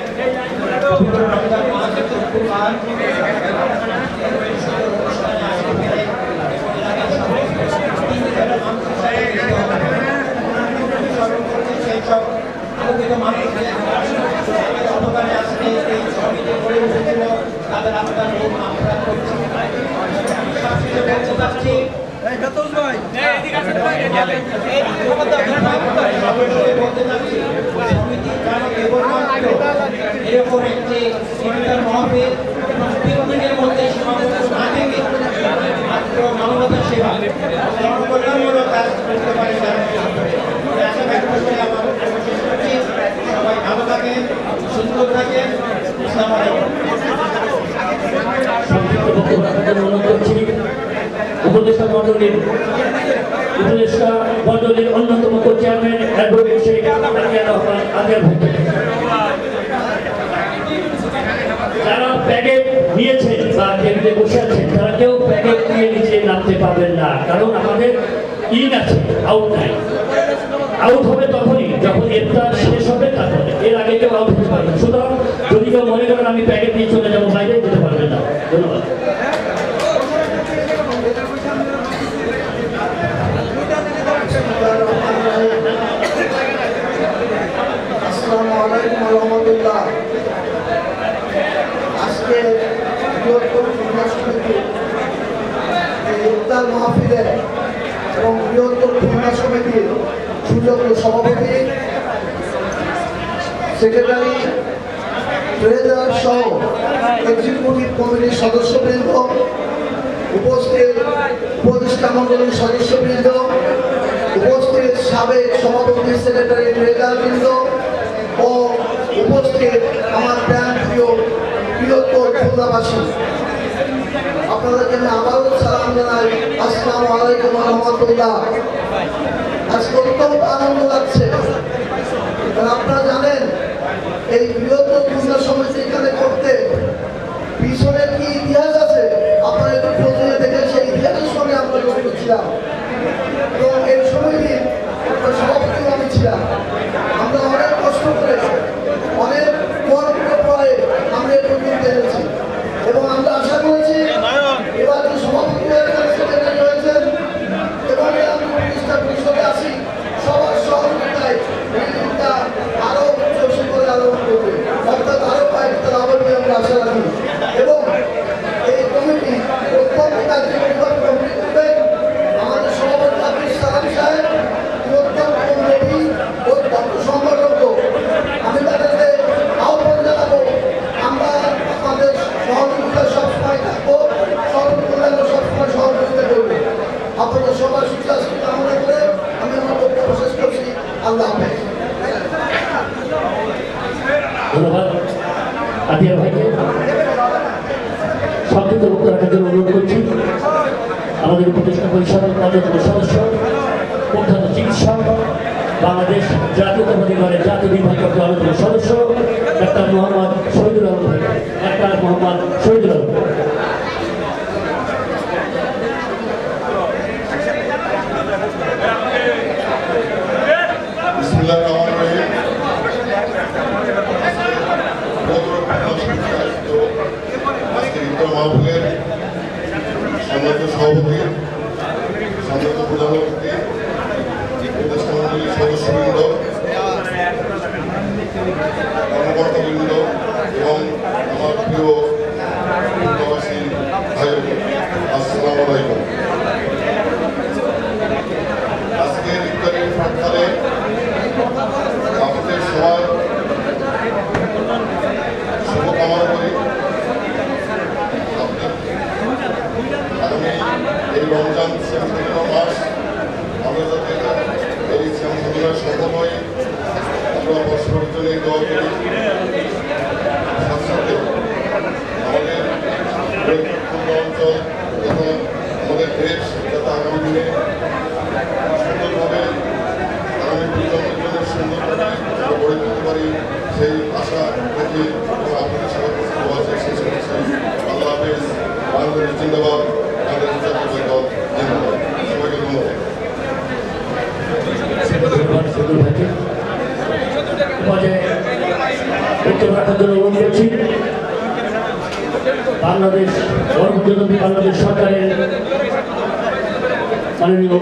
এরকম একটি সেমিনার মহাবীর প্রত্যেকের মধ্যে সীমাবদ্ধ না থেকে মাত্র মানবতা সেবা জনকল্যাণমূলক কাজ করতে পারে সবাই ভালো থাকেন, সুন্দর থাকেন। আসসালামু আলাইকুম। উপদেষ্টা মন্ডলীর অন্যতম চেয়ারম্যান অ্যাডভোকেট শেখ আতিয়ার রহমান আতিয়ার ভাই, যারা প্যাকেট নিয়েছেন বা টেবিলে বসে আছেন তারা কেউ প্যাকেট নিয়ে নিচে নামতে পারবেন না, কারণ আমাদের ইন আছে, আউট নাই। আউট হবে তখনই যখন ইফতার শেষ হবে, তারপরে এর আগে কেউ আউট হতে পারবে না। সুতরাং যদি কেউ মনে করেন আমি প্যাকেট নিয়ে চলে যাবো বাইরে, যেতে পারবেন না। ধন্যবাদ। আসসালামু আলাইকুম ওয়া রাহমাতুল্লাহ। আজকে বৃহত্তর খুলনা সমিতি ইফতার মাহফিলে এবং বৃহত্তর খুলনা সমিতির সুযোগ্য সভাপতি, সেক্রেটারি, ট্রেজারার সহ এক্সিকিউটিভ কমিটির সদস্যবৃন্দ, উপস্থিত উপদেষ্টা মণ্ডলীর সদস্যবৃন্দ, উপস্থিত সাবেক সভাপতি, সেক্রেটারি, ট্রেজারারবৃন্দ ও উপস্থিত আমার প্রাণপ্রিয় বৃহত্তর খুলনাবাসী, আপনাদেরকে আমি আবারও সালাম জানাই। আসসালামু আলাইকুম ওয়া রাহমাতুল্লাহ। আজকে অত্যন্ত আনন্দ লাগছে, কারণ আপনারা জানেন এই বৃহত্তর খুলনা সমিতি এখানে করতে পিছনে কি ইতিহাস আছে আপনারা একটু খোঁজ নিয়ে দেখেন, সেই ইতিহাসের সঙ্গে আমরা জড়িত ছিলাম এবং এই সমিতির সভাপতিও আমি ছিলাম। আমরা অনেক কষ্ট করে অনেক পরে আমরা এই পর্যন্ত এনেছি এবং আমরা আশা করেছি এবার যে সভাপতি সেক্রেটারি হয়েছেন এবং আমি প্রতিষ্ঠা পরিষদে আছি, সবার সহযোগিতায় এই দিনটা আরো উচ্চশী করে আলোচনা করবে, অর্থাৎ আরো কয়েকটা লাভ হবে আমরা আশা রাখি। এবং এই কমিটি অত্যন্ত কার্যকরীভাবে কমিটি করবে আমাদের সভাপতি আব্দুল সালাম সাহেব, অত্যন্ত কমিটি অত্যন্ত সংগঠক। আমি তাদেরকে আহ্বান জানাবো, আমরা আমাদের সহযোগিতা সবসময় থাকবো, সহযোগিতা সবসময় সহযোগিতা করবো। আপনাদের সবার সুস্বাস্থ্য কামনা করে আমি আমার বক্তব্য শেষ করছি। আল্লাহ হাফেজ। ধন্যবাদ আতিয়ার ভাইকে। সংক্ষিপ্ত বক্তব্য রাখার জন্য অনুরোধ করছি আমাদের উপদেষ্টা পরিষদের অন্যতম সদস্য, প্রখ্যাত চিকিৎসক, বাংলাদেশ জাতীয়তাবাদী দলের জাতীয় নির্বাহী কমিটির অন্যতম সদস্য ডাক্তার মোহাম্মদ শহীদুল আলম ভাই। ডাক্তার মোহাম্মদ শহীদুল আলম। বিসমিল্লাহির রহমানির রহিম। সম্মানিত সভাপতি, সম্মানিত প্রধানমন্ত্রী, উপদেষ্টা মণ্ডলীর সদস্যবৃন্দ, কর্মকর্তাবৃন্দ এবং আমার প্রিয় প্রবাসী ভাই, আসসালামু আলাইকুম। আজকের ইফতারের প্রাক্কালে আপনাদের সবার শুভকামনা করি। আগামী এই রমজান মাস আমরা যাতে এই শ্যামসুন্দর সফল হই, আমরা পরস্পরের জন্য দোয়া করি। সাথে সাথে আমাদের অঞ্চল তথা আমাদের দেশ যাতে আগামী দিনে সুন্দরভাবে আগামী প্রজন্মের জন্য সুন্দরভাবে গড়ে তুলতে পারি, সেই আশা রেখে আপনাদের সবার কাছে দোয়া চাই। শেষ করছি। আল্লাহ হাফেজ। বাংলাদেশ জিন্দাবাদ। বাংলাদেশ জাতীয় দল জিন্দাবাদ। সবাইকে বাংলাদেশ বাংলাদেশ সরকারের মাননীয়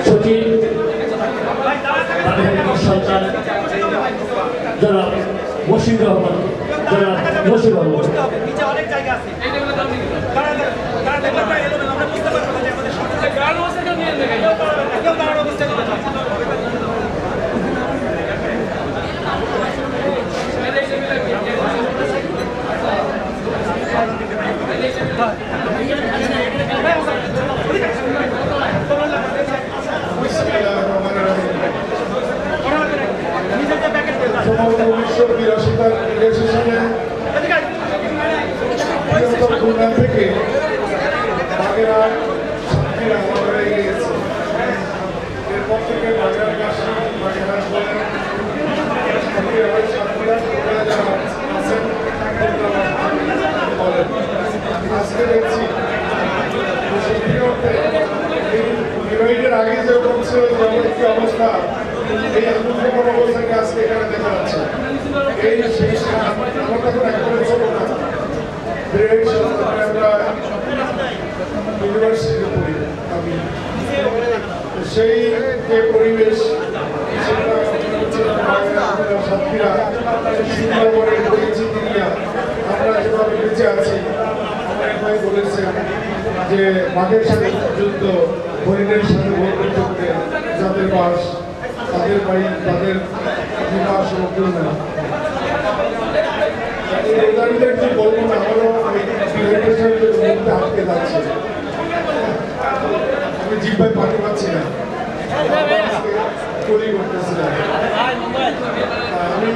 সচিব সরকার জনাব মশির রহমান, জনাব মশির রহমান। থেকে এরপর থেকে আজকে দেখছি ডিভাইডের আগে যেরকম ছিল একটি অবস্থা, এই আন্দোলন অবস্থাকে আজকে এখানে দেখা যাচ্ছে। এই শেষ আমার তখন একেবারে ছোট না, আমরা ইউনিভার্সিটিতে পড়ি। আমি সেই যে পরিবেশ সাথীরা সুন্দরবনের পরিচিতি নিয়ে আমরা যেভাবে বেঁচে আছি, আমার এক ভাই বলেছেন যে বাঘের সাথে যুদ্ধ, হরিণের সাথে ভোট করতে যাদের বাস, তাদের বাড়ি, তাদের নিবাস ও না। যে বলবো না, আমারও মধ্যে আটকে যাচ্ছে, আমি জিব্বায় পানি পাচ্ছি না, তৈরি করতেছি না। আমি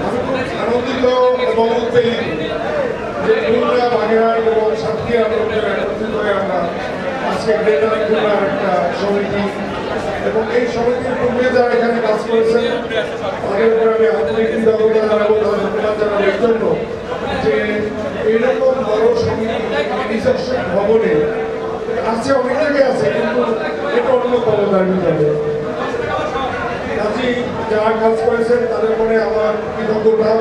খুব আনন্দিত এবং উদ্বেলিত যে খুলনা, বাগেরহাট এবং সাতক্ষীরা একত্রিত করে আমরা আজকে গ্রেটার খুলনার একটা সমিতি, এবং এই সমিতির পূর্বে যারা এখানে কাজ করেছেন তাদের উপরে আমি আন্তরিক কৃতজ্ঞতা জানাবো, ধন্যবাদ জানাবো এর জন্য যে এইরকম বড় সমিতি নিজস্ব ভবনে আছে, অনেক জায়গায় আছে, কিন্তু এটা অন্য ক্ষমতার ভিতরে। কাজী যারা কাজ করেছেন তাদের মনে আমার কৃতজ্ঞতা,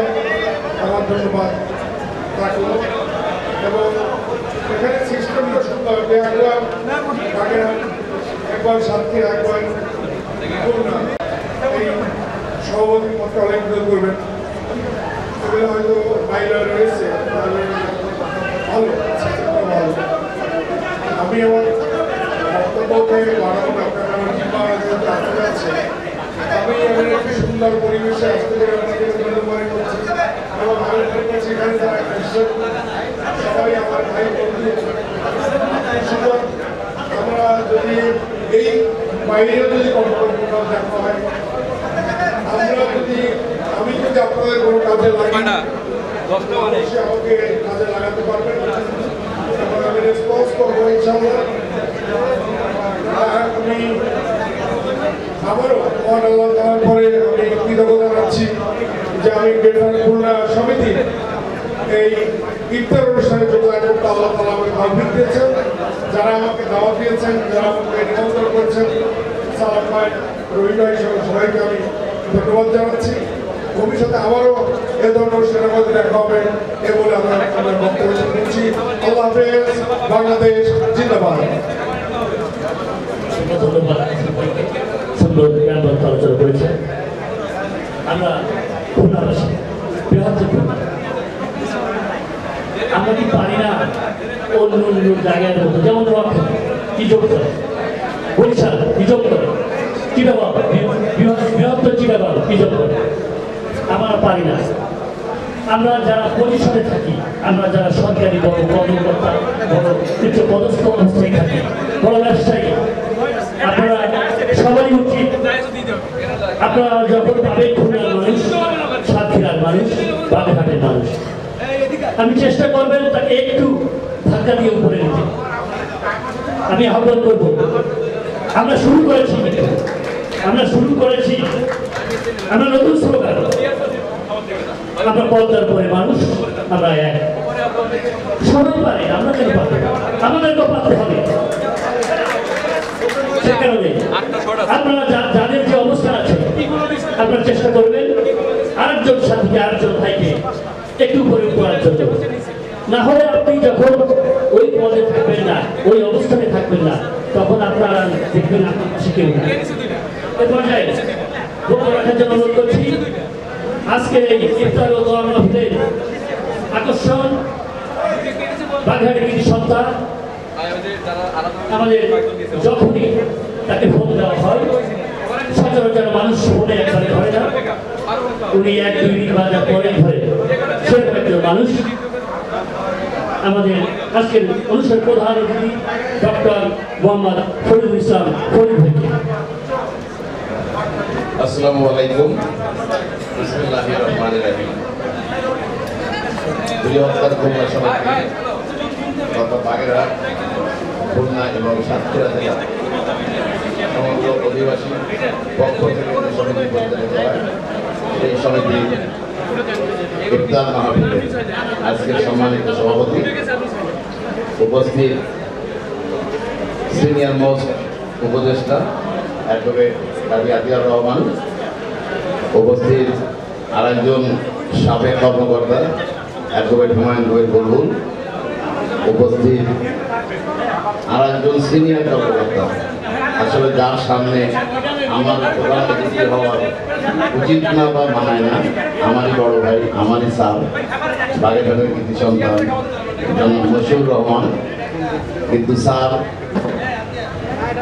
আমার ধন্যবাদ থাকলো। এবং এখানে সিস্টেমটা সুন্দর, একবার বাগেরহাট, একবার সাতক্ষীরা, একবার খুলনা, এই সভাপতি পথে অনেক করবেন। এগুলো হয়তো বাইরে রয়েছে, তাহলে ভালো ভালো। আমি আমার বক্তব্যকে বাড়াবো না, আপনার আমার জিম্মা আসতে আছে। আমি এমন একটি সুন্দর পরিবেশে আসতে পেরে আপনাকে ধন্যবাদ করছি, এবং আমি কাছে এখানে যারা এসেছেন সবাই আমার ভাই বন্ধু। আমরা যদি এই বাইরে যদি কর্মকর্তা দেখা হয়, আমরা যদি আমি যদি আপনাদের কোনো কাজে লাগি না, অবশ্যই আমাকে কাজে লাগাতে পারবেন, এবং আমি রেসপন্স করবো ইনশাআল্লাহ। আমি আবারও মহান আল্লাহ তাআলার পরে আমি কৃতজ্ঞতা জানাচ্ছি যে আমি গ্রেটার খুলনা সমিতি এই ইফতার অনুষ্ঠানে যোগদান করতে আল্লাহ তাআলা আমাকে তৌফিক দিয়েছেন। যারা আমাকে দাওয়াত দিয়েছেন, যারা আমাকে নিমন্ত্রণ করেছেন, সালাম ভাই, রবি ভাই সহ সবাইকে আমি ধন্যবাদ জানাচ্ছি। ভবিষ্যতে আবারও এ ধরনের সেনাপতি দেখা হবে এ বলে আমরা বক্তব্য দিচ্ছি। আল্লাহ হাফেজ। বাংলাদেশ জিন্দাবাদ। জায়গায় মতো, যেমন নোয়াখালী কি যোগ করে, বরিশাল কি যোগ করে, চিটাগং বৃহত্তর চিটাগং কি যোগ করে। আমরা পারি না। আমরা যারা পরিসরে থাকি, আমরা যারা সরকারি বড় কর্মকর্তা, বড় উচ্চ পদস্থ অবস্থায় থাকি, বড় ব্যবসায়ী, আপনারা সবাই উচিত, আপনারা যখন পাবেন খুলনার মানুষ, সাতক্ষীরার মানুষ, বাগেরহাটের মানুষ, আমি চেষ্টা করবেন তাকে একটু ধাক্কা দিয়ে উপরে নিতে। আমি আহ্বান করব, আমরা শুরু করেছি, আমরা নতুন স্লোগান, আমরা পর্দার পরে মানুষ, আমরা এক। সবাই পারে, আমরা কেন পারবো? আমাদেরকেও পারতে হবে। সে কারণে আপনারা যাদের যে অবস্থান আছে, আপনারা চেষ্টা করবেন আরেকজন সাথীকে, আরেকজন ভাইকে একটু করে করার জন্য। না হলে আপনি যখন ওই পদে থাকবেন না, ওই অবস্থানে থাকবেন না, তখন আপনারা দেখবেন আপনার পাশে কেউ না। এ পর্যায়ে বক্তব্য রাখার জন্য অনুরোধ করছি। আজকের এই ইফতার ও দোয়া মাহফিলের আকর্ষণ বাগেরহাটের কৃতি সন্তান। আমাদের যখনই তাকে ফোন দেওয়া হয়, সচরাচর মানুষ ফোনে একবারে ধরে না, উনি 1-2 দিন বাজার পরে ধরে, সেরকম একজন মানুষ। আমাদের আজকের অনুষ্ঠানের প্রধান অতিথি ডক্টর মোহাম্মদ ফরিদুল ইসলাম ফরিদ ভাই। আসসালামু আলাইকুম। বিসমিল্লাহির রহমানির রহিম। বৃহত্তর খুলনা সমিতি তথা বাগেরহাট, খুলনা এবং সাতক্ষীরা জেলা সমগ্র অধিবাসী পক্ষ থেকে সমিতি পরিচালিত হয়। এই সমিতি ইফতার মাহফিলে আজকের সম্মানিত সভাপতি, উপস্থিত সিনিয়র মোস্ট উপদেষ্টা অ্যাডভোকেট কাজী আতিয়ার রহমান, উপস্থিত আরেকজন সাবেক কর্মকর্তা অ্যাডভোকেট হুমায়ুন কবির বুলবুল, উপস্থিত আরেকজন সিনিয়র কর্মকর্তা, আসলে যার সামনে আমার প্রধান অতিথি হওয়ার উচিত না বা মানায় না, আমারই বড় ভাই, আমারই স্যার, বাগেরহাটের কৃতি সন্তান জনাব মশিউর রহমান। কিন্তু স্যার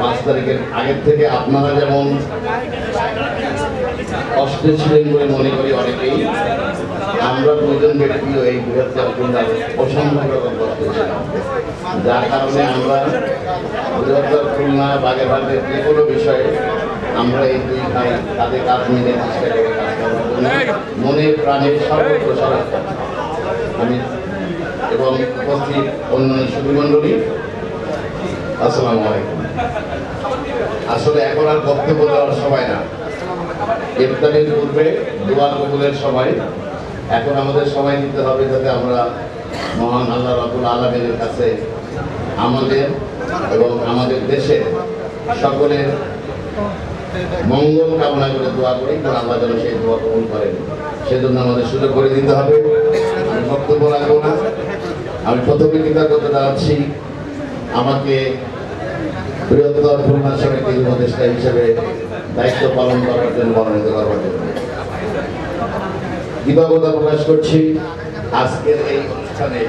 5 তারিখের আগের থেকে আপনারা যেমন কষ্টে ছিলেন বলে মনে করি অনেকেই, আমরা 2জন ব্যক্তিও এই বৃহত্তর খুলনার অসম্ভব রকম কষ্ট ছিলাম, যার কারণে আমরা বৃহত্তর খুলনা বাগেরহাটের যে কোনো বিষয়ে আমরা এই 2 ভাই তাদের কাজ মিলে চেষ্টা করে কাজ করার জন্য মনে প্রাণে সর্বত্র সরা আমি এবং উপস্থিত অন্যান্য সুধীমণ্ডলী, আসসালামু আলাইকুম। আসলে এখন আর বক্তব্য দেওয়ার সময় না, ইফতারের পূর্বে দোয়া কবুলের সময়। এখন আমাদের সময় দিতে হবে যাতে আমরা মহান আল্লাহ রাব্বুল আলামিনের কাছে আমাদের এবং আমাদের দেশের সকলের মঙ্গল কামনা করে দোয়া করি, কারণ আল্লাহ যেন সেই দোয়া কবুল করেন, সেজন্য আমাদের সুযোগ করে দিতে হবে। আমি বক্তব্য রাখবো না। আমি প্রথমে কৃতজ্ঞতা জানাচ্ছি আমাকে বৃহত্তর খুলনা সমিতির উপদেষ্টা হিসেবে দায়িত্ব পালন করার জন্য, মনোনীত করার জন্য কৃতজ্ঞতা প্রকাশ করছি। আজকের এই অনুষ্ঠানে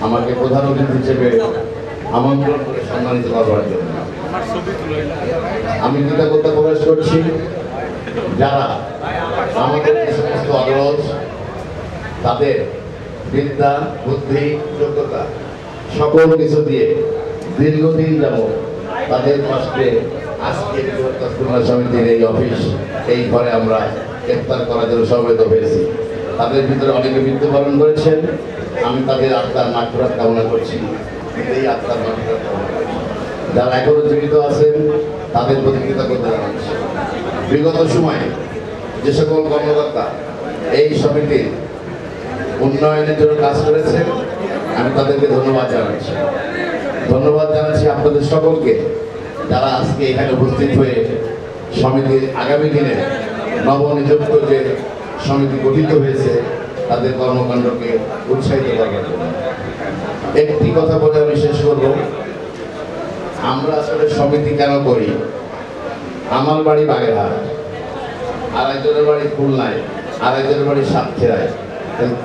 আমাকে প্রধান অতিথি হিসেবে আমন্ত্রণ করে সম্মানিত করার জন্য আমি কৃতজ্ঞতা প্রকাশ করছি যারা আমাদের যে সমস্ত আগ্রহ, তাদের বিদ্যা, বুদ্ধি, যোগ্যতা সকল কিছু দিয়ে দীর্ঘদিন যাবত তাদের কষ্টে আজকে বৃহত্তর খুলনা সমিতির এই অফিস, এই ঘরে আমরা ইফতার করার জন্য সমবেত হয়েছি। তাদের ভিতরে অনেকে মৃত্যুবরণ করেছেন, আমি তাদের আত্মার মাগফিরাত কামনা করছি। এই আত্মার মাগফিরাত কামনা করছি। যারা এখনো জীবিত আছেন তাদের প্রতি কৃতজ্ঞতা জানাচ্ছি। বিগত সময়ে যে সকল কর্মকর্তা এই সমিতির উন্নয়নের জন্য কাজ করেছেন, আমি তাদেরকে ধন্যবাদ জানাচ্ছি। ধন্যবাদ জানাচ্ছি আপনাদের সকলকে যারা আজকে এখানে উপস্থিত হয়ে সমিতির আগামী দিনে নবনিযুক্ত যে সমিতি গঠিত হয়েছে তাদের কর্মকাণ্ডকে উৎসাহিত করার জন্য। একটি কথা বলে আমি শেষ করব। আমরা আসলে সমিতি কেন করি? আমার বাড়ি বাগেরহাট, আরেকজনের বাড়ি খুলনায়, আরেকজনের বাড়ি সাতক্ষীরায়।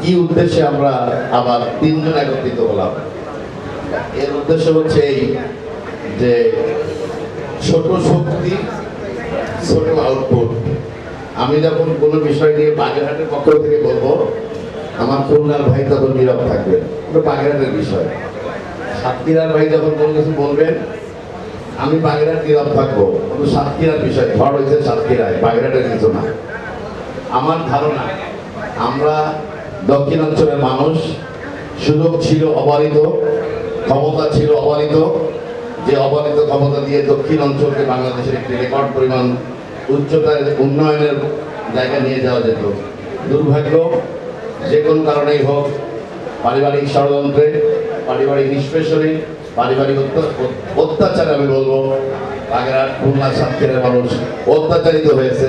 কি উদ্দেশ্যে আমরা আবার 3 জন একত্রিত হলাম? এর উদ্দেশ্য হচ্ছে এই যে ছোট শক্তি ছোট আউটপুট। আমি যখন কোনো বিষয় নিয়ে বাগেরহাটের পক্ষ থেকে বলবো, আমার খুলনার ভাই তখন নীরব থাকবে, ওটা বাগেরহাটের বিষয়। সাতক্ষীরার ভাই যখন কোনো কিছু বলবেন, আমি বাগেরহাট নীরব থাকবো, কিন্তু সাতক্ষীরার বিষয়, ঝড় হয়েছে সাতক্ষীরায়, বাগেরহাটের কিছু না। আমার ধারণা আমরা দক্ষিণাঞ্চলের মানুষ, সুযোগ ছিল অবারিত, ক্ষমতা ছিল অবারিত, যে অবারিত ক্ষমতা দিয়ে দক্ষিণ অঞ্চলকে বাংলাদেশের একটি রেকর্ড পরিমাণ উচ্চতার উন্নয়নের জায়গা নিয়ে যাওয়া যেত। দুর্ভাগ্য যে কোনো কারণেই হোক, পারিবারিক ষড়যন্ত্রে, পারিবারিক নিষ্পেষণে, পারিবারিক অত্যাচারে আমি বলবো বাগেরহাট, খুলনা, সাতক্ষীরার মানুষ অত্যাচারিত হয়েছে,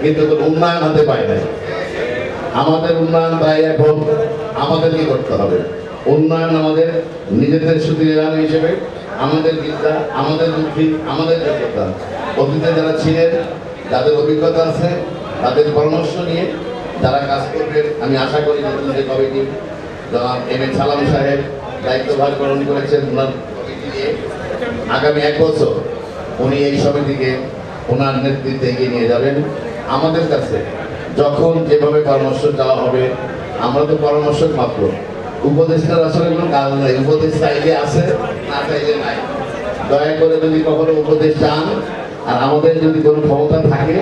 কিন্তু কোনো উন্নয়ন হাতে পায় নাই। আমাদের উন্নয়ন তাই এখন আমাদেরকে করতে হবে। উন্নয়ন আমাদের নিজেদের সুবিধান হিসেবে, আমাদের বিদ্যা, আমাদের বুদ্ধি, আমাদের যোগ্যতা, অতীতে যারা ছিলেন, যাদের অভিজ্ঞতা আছে, তাদের পরামর্শ নিয়ে যারা কাজ করবেন, আমি আশা করি নতুন যে কমিটি জনাব এম এ সালাম সাহেব দায়িত্বভার গ্রহণ করেছেন, ওনার কমিটি নিয়ে আগামী 1 বছর উনি এই সমিতিকে ওনার নেতৃত্বে এগিয়ে নিয়ে যাবেন। আমাদের কাছে যখন যেভাবে পরামর্শ দেওয়া হবে, আমরা তো পরামর্শ মাত্র, উপদেষ্টার আসলে কোনো কাজ নাই, উপদেশ চাইলে আছে, না চাইলে নাই। দয়া করে যদি কখনো উপদেশ চান আর আমাদের যদি কোনো ক্ষমতা থাকে,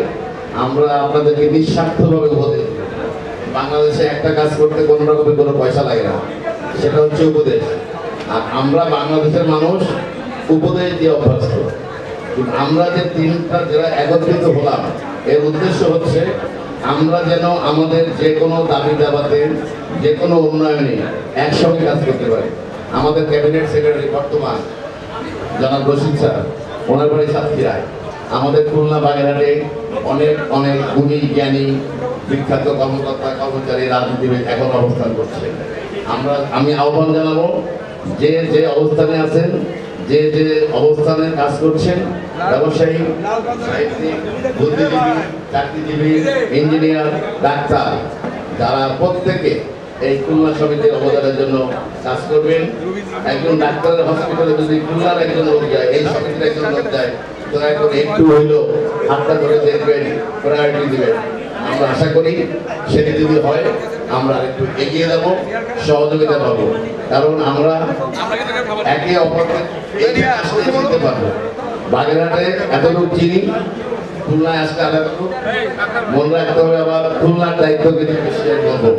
আমরা আপনাদেরকে নিঃস্বার্থভাবে উপদেশ দেব। বাংলাদেশে একটা কাজ করতে কোনো রকমের কোনো পয়সা লাগে না, সেটা হচ্ছে উপদেশ। আর আমরা বাংলাদেশের মানুষ উপদেশ দিয়ে অভ্যস্ত। আমরা যে তিনটা যারা একত্রিত হলাম, এর উদ্দেশ্য হচ্ছে আমরা যেন আমাদের যে কোনো দাবি দাবাতে, যে কোনো উন্নয়নে একসঙ্গে কাজ করতে পারি। আমাদের ক্যাবিনেট সেক্রেটারি বর্তমান জনাব রশিদ স্যার, ওনার বাড়ি সাতক্ষীরায়। আমাদের খুলনা বাগেরহাটে অনেক অনেক গুণী জ্ঞানী বিখ্যাত কর্মকর্তা, কর্মচারী, রাজনীতিবিদ এখন অবস্থান করছে। আমি আহ্বান জানাবো, যে যে অবস্থানে আছেন, যে যে অবস্থানে কাজ করছেন, ব্যবসায়ী, সাহিত্যিক, বুদ্ধিজীবী, চাকরিজীবী, ইঞ্জিনিয়ার, ডাক্তার, যারা প্রত্যেকে এই খুলনা সমিতির অবদানের জন্য কাজ করবেন। একজন ডাক্তারের হসপিটালে যদি খুলনার একজন লোক যায়, এই সমিতির একজন লোক যায়, দয়া করে একটু হইলেও হাতটা ধরে দেখবেন, প্রায়োরিটি দিবেন। আমরা আশা করি সেটি যদি হয়, আমরা একটু এগিয়ে যাব, সহযোগিতা পাবো, কারণ আমরা একে অপরকে চিনতে পারবো। বাগেরহাটে এত লোক চিনি, খুলনায় আসতে আলাদা লোক, মনে রাখতে হবে আবার খুলনার দায়িত্ব কিন্তু বেশি বলবো,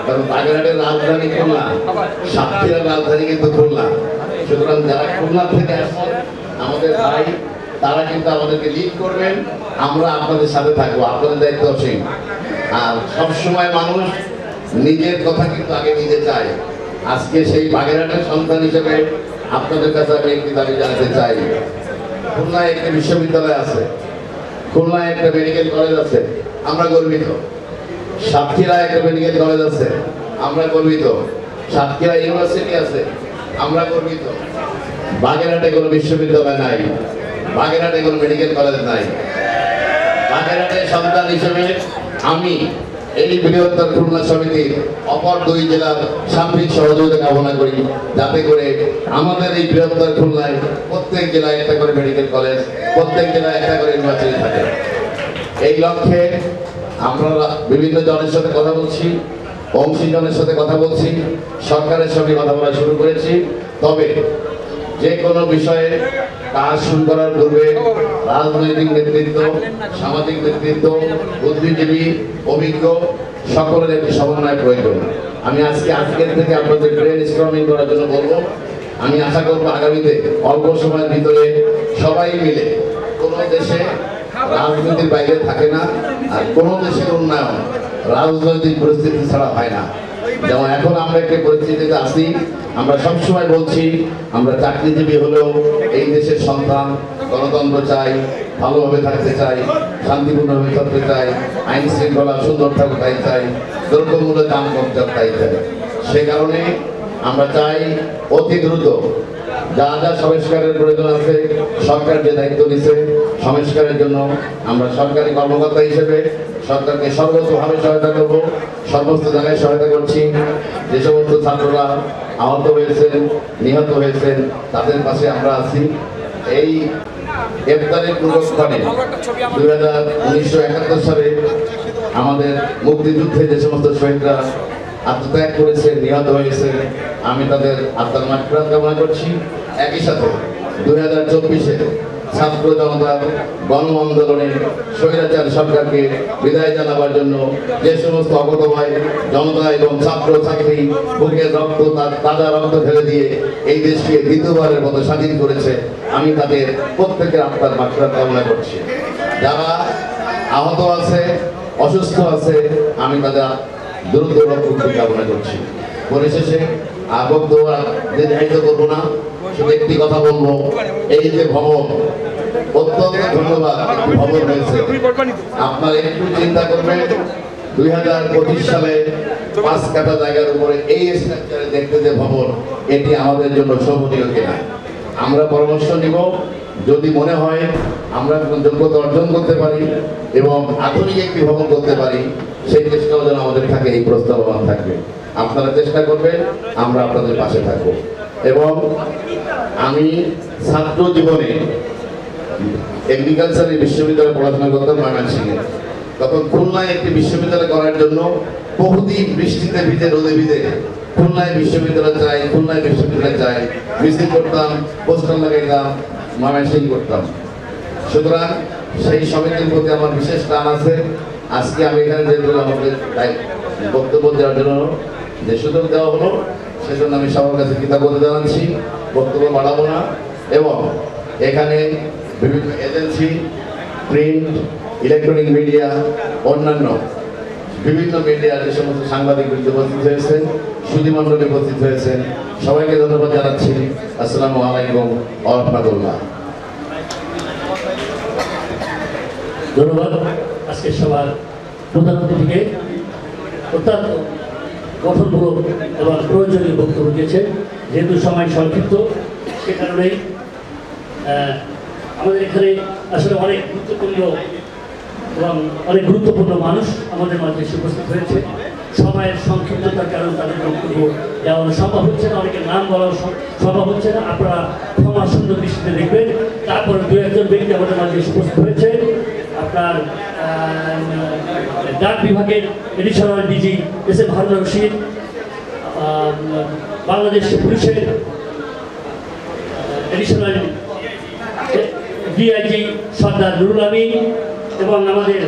কারণ বাগেরহাটের রাজধানী খুলনা, সাতক্ষীরার রাজধানী কিন্তু খুলনা। সুতরাং যারা খুলনা থেকে আসেন আমাদের ভাই, তারা কিন্তু আমাদেরকে লিড করবেন, আমরা আপনাদের সাথে থাকবো, আপনাদের দায়িত্ব অসীম। আর সবসময় মানুষ নিজের কথা কিন্তু আগে নিজে চায়। আজকে সেই বাগেরহাটের সন্তান হিসেবে আপনাদের কাছে আমি একটি দাবি জানাতে চাই। খুলনায় একটা বিশ্ববিদ্যালয় আছে, খুলনায় একটা মেডিকেল কলেজ আছে, আমরা গর্বিত। সাতক্ষীরায় একটা মেডিকেল কলেজ আছে, আমরা গর্বিত। সাতক্ষীরা ইউনিভার্সিটি আছে, আমরা গর্বিত। বাগেরহাটে কোনো বিশ্ববিদ্যালয় নাই, বাগেরহাটে কোনো মেডিকেল কলেজ নাই। বাগেরহাটের সন্তান হিসেবে আমি এই বৃহত্তর খুলনা সমিতির অপর 2 জেলার সার্বিক সহযোগিতা কামনা করি, যাতে করে আমাদের এই বৃহত্তর খুলনায় প্রত্যেক জেলায় একটা করে মেডিকেল কলেজ, প্রত্যেক জেলায় একটা করে ইউনিভার্সিটি থাকে। এই লক্ষ্যে আমরা বিভিন্ন জনের সাথে কথা বলছি, অংশীজনের সাথে কথা বলছি, সরকারের সঙ্গে কথা বলা শুরু করেছি। তবে যে কোনো বিষয়ে কাজ শুরু করার পূর্বে রাজনৈতিক নেতৃত্ব, সামাজিক নেতৃত্ব, বুদ্ধিজীবী, অভিজ্ঞ সকলের একটি সমন্বয় প্রয়োজন। আমি আজকের থেকে আপনাদের ব্রেন স্টর্মিং করার জন্য বলবো। আমি আশা করবো আগামীতে অল্প সময়ের ভিতরে সবাই মিলে, কোনো দেশে রাজনীতির বাইরে থাকে না, আর কোনো দেশের উন্নয়ন রাজনৈতিক পরিস্থিতি ছাড়া হয় না। যেমন এখন আমরা একটা পরিস্থিতিতে আছি, আমরা সবসময় বলছি আমরা চাকরিজীবী হলেও এই দেশের সন্তান, গণতন্ত্র চাই, ভালোভাবে থাকতে চাই, শান্তিপূর্ণভাবে থাকতে চাই, আইন শৃঙ্খলা সুন্দর থাকতে তাই চাই, দ্রব্যমূল্য দাম কমতে তাই চাই। সে কারণে আমরা চাই অতি দ্রুত যা যা সংস্কারের প্রয়োজন আছে, সরকার যে দায়িত্ব নিছে সংস্কারের জন্য, আমরা সরকারি কর্মকর্তা হিসেবে সরকারকে সর্বোচ্চভাবে সহায়তা করব, সমস্ত জায়গায় সহায়তা করছি। যে সমস্ত ছাত্ররা আহত হয়েছেন, নিহত হয়েছেন, তাদের পাশে আমরা আছি। এই ইফতারের পূর্বস্থানে 1971 সালে আমাদের মুক্তিযুদ্ধে যে সমস্ত শহীদরা আত্মত্যাগ করেছেন, নিহত হয়েছেন, আমি তাদের আত্মার মাগফিরাত কামনা করছি। একই সাথে 2024-এ ছাত্র জনতার গণ আন্দোলনে স্বৈরাচার সরকারকে বিদায় জানাবার জন্য যে সমস্ত অগতভাই জনতা এবং ছাত্র ছাত্রী বুকের রক্ত, তাজা রক্ত ঢেলে দিয়ে এই দেশকে দ্বিতীয়বারের মতো স্বাধীন করেছে, আমি তাদের প্রত্যেকের আত্মার মাগফিরাত কামনা করছি। যারা আহত আছে, অসুস্থ আছে, আমি তাদের দ্রুত মুক্তি কামনা করছি। পরিশেষে বক্তব্য দীর্ঘায়িত করবো না, শুধু একটি কথা বলবো, এই যে ভবন, অত্যন্ত ধন্যবাদ ভবন হয়েছে। আপনারা একটু চিন্তা করবেন, 2025 সালে 5 কাঠা জায়গার উপরে এই স্ট্রাকচারে দেখতে যে ভবন, এটি আমাদের জন্য শোভনীয় কিনা। আমরা পরামর্শ নিব, যদি মনে হয় আমরা যোগ্যতা অর্জন করতে পারি এবং আধুনিক একটি ভবন করতে পারি, সেই চেষ্টাও যেন আমাদের থাকে, এই প্রস্তাবনা থাকবে। আপনারা চেষ্টা করবেন, আমরা আপনাদের পাশে থাকবো। এবং আমি ছাত্র জীবনে এগ্রিকালচারের বিশ্ববিদ্যালয়ে পড়াশোনা করতাম ময়মনসিংহে। তখন খুলনায় একটি বিশ্ববিদ্যালয় করার জন্য বহুদিন বৃষ্টিতে ভিজে, রোদে ভিজে খুলনায় বিশ্ববিদ্যালয় চাই, খুলনায় বিশ্ববিদ্যালয় চাই, মিছিল করতাম, পোস্টার লাগাইতাম, ময়মনসিংহ করতাম। সুতরাং সেই সমিতির প্রতি আমার বিশেষ টান আছে। আজকে আমি এখানে যেহেতু আমাকে বক্তব্য দেওয়ার জন্য যে সুযোগ দেওয়া হলো, সেজন্য আমি সবার কাছে কৃতজ্ঞতা জানাচ্ছি। বক্তব্য বাড়াবো না। এবং এখানে বিভিন্ন এজেন্সি, প্রিন্ট, ইলেকট্রনিক মিডিয়া, অন্যান্য বিভিন্ন মিডিয়ার যে সমস্ত সাংবাদিক উপস্থিত হয়েছেন, সুধীমণ্ডলী উপস্থিত হয়েছেন, সবাইকে ধন্যবাদ জানাচ্ছি। আসসালামু আলাইকুম ওয়া রাহমাতুল্লাহ। ধন্যবাদ। আজকে সবার প্রধান অতিথিকে অত্যন্ত গঠনমূলক এবং প্রয়োজনীয় বক্তব্য দিয়েছেন। যেহেতু সময় সংক্ষিপ্ত, সে কারণেই আমাদের এখানে আসলে অনেক গুরুত্বপূর্ণ মানুষ আমাদের মাঝে এসে উপস্থিত হয়েছে। সময়ের সংক্ষিপ্ততার কারণে তাদের বক্তব্য দেওয়া সম্ভব হচ্ছে না, অনেকের নাম বলা সম্ভব হচ্ছে না। আপনারা ক্ষমা সুন্দর দৃষ্টিতে দেখবেন। তারপরে 2-1 ব্যক্তি আমাদের মাঝে এসে উপস্থিত হয়েছে। আপনার ডাক বিভাগের additional DG S M. Harun Rashid, Bangladesh পুলিশের এডিশনাল ডিআইজি সর্দার নুরুল আমিন এবং আমাদের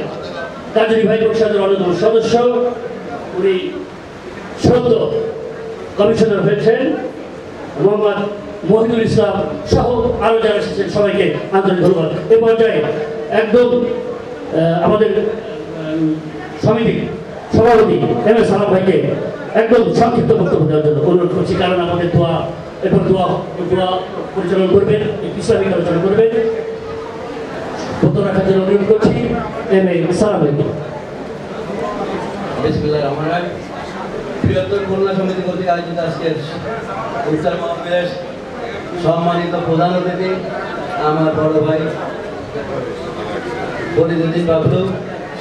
কাজী ভাই পরিষদের অন্যতম সদস্য, উনি সদ্য কমিশনার হয়েছেন, মোহাম্মদ মহিদুল ইসলাম সহ আরও যারা এসেছেন, সবাইকে আন্তরিক ধন্যবাদ। এ পর্যায়ে একদম আমাদের সমিতি সভাপতি এম এস সালাম ভাইকে একদম সংক্ষিপ্ত বক্তব্য দেওয়ার জন্য অনুরোধ করছি। কারণ আমাদের দোয়া এবং দোয়া পরিচালনা করবেন, ইসলামিক আলোচনা করবেন, বক্তব্য রাখার জন্য অনুরোধ করছি এম এ সালাম ভাইকে। বিসমিল্লাহির রহমানির রহিম। বৃহত্তর খুলনা সমিতি কর্তৃক আয়োজিত আজকের ইফতার মাহফিলের সম্মানিত প্রধান অতিথি আমার বড় ভাই ফরিদুদ্দিন বাবলু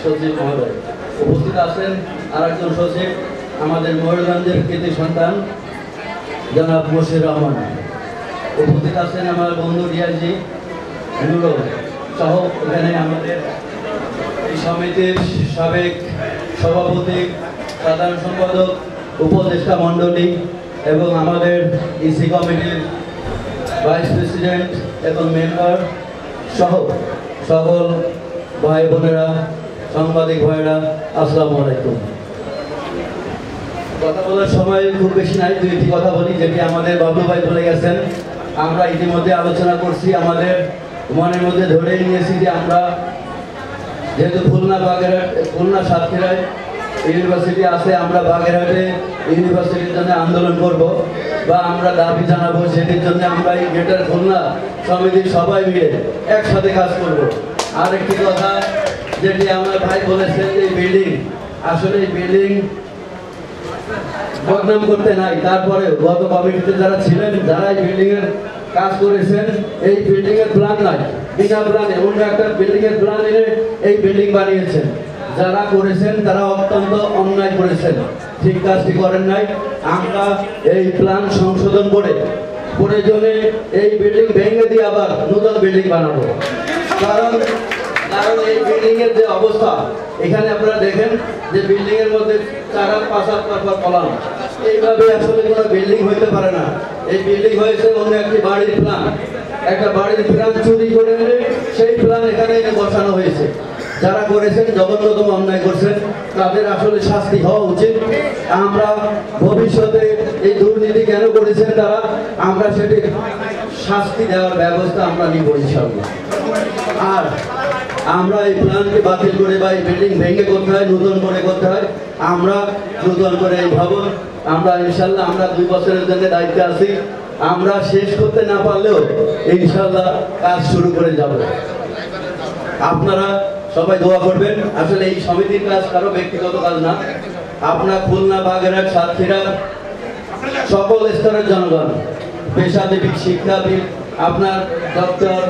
সচিব মহোদয়, উপস্থিত আছেন আরেকজন সচিব আমাদের ময়ূরগঞ্জের কৃতি সন্তান জনাব মশির রহমান, উপস্থিত আছেন আমার বন্ধু ডিআইজি নুরুল সহ এখানে আমাদের এই সমিতির সাবেক সভাপতি, সাধারণ সম্পাদক, উপদেষ্টা মণ্ডলী এবং আমাদের ইসি কমিটির ভাইস প্রেসিডেন্ট এবং মেম্বার সহ সকল ভাই বোনেরা, সাংবাদিক ভাইরা, আসসালামু আলাইকুম। কথা বলার সময় খুব বেশি নাই, 2টি কথা বলি যেটি আমাদের বাবলু ভাই বলে গেছেন। আমরা ইতিমধ্যে আলোচনা করছি, আমাদের মনের মধ্যে ধরেই নিয়েছি যে আমরা যেহেতু খুলনা সাতক্ষীরায় ইউনিভার্সিটি আছে, আমরা বাগেরহাটে ইউনিভার্সিটির জন্য আন্দোলন করব বা আমরা দাবি জানাবো, সেটির জন্য আমরা এই গ্রেটার খুলনা সমিতির সবাই মিলে একসাথে কাজ করব। আর একটি কথা যেটি আমার ভাই বলেছেন, এই বিল্ডিং আসলে এই বিল্ডিং বদনাম করতে নাই, তারপরে গত কমিটিতে যারা ছিলেন, যারা এই বিল্ডিং এর কাজ করেছেন, এই বিল্ডিং এর প্ল্যান নাই, বিনা প্ল্যানে অন্য একটা বিল্ডিং এর প্ল্যান এনে এই বিল্ডিং বানিয়েছেন। যারা করেছেন তারা অত্যন্ত অন্যায় করেছেন, ঠিক কাজটি করেন নাই। আমরা এই প্ল্যান সংশোধন করে প্রয়োজনে এই বিল্ডিং ভেঙে দিয়ে আবার নতুন বিল্ডিং বানাবো। কারণ এই বিল্ডিং এর যে অবস্থা, এখানে আপনারা দেখেন যে বিল্ডিং এর মধ্যে চারা পাঁচার পর কলাম, এইভাবে আসলে কোনো বিল্ডিং হইতে পারে না। এই বিল্ডিং হয়েছে অন্য একটি বাড়ির প্ল্যান, একটা বাড়ির প্ল্যান চুরি করে এনে সেই প্ল্যান এখানে এনে বসানো হয়েছে। যারা করেছেন জঘন্যতম অন্যায় করছেন, তাদের আসলে শাস্তি হওয়া উচিত। আমরা ভবিষ্যতে এই দুর্নীতি কেন করেছেন তারা, আমরা সেটি শাস্তি দেওয়ার ব্যবস্থা আমরা নিব ইনশাআল্লাহ। আর আমরা এই প্ল্যানকে বাতিল করে বা এই বিল্ডিং ভেঙে করতে হয়, নতুন করে করতে হয়। আমরা নতুন করে এই ভবন আমরা ইনশাআল্লাহ আমরা 2 বছরের জন্য দায়িত্বে আছি। আমরা শেষ করতে না পারলেও ইনশাআল্লাহ কাজ শুরু করে যাব। আপনারা সবাই দোয়া করবেন। আসলে এই সমিতির কাজ কারো ব্যক্তিগত কাজ না, আপনার খুলনা, বাগেরহাট, সাতক্ষীরা সকল স্তরের জনগণ, পেশাজীবী, শিক্ষাবিদ, আপনার ডক্টর,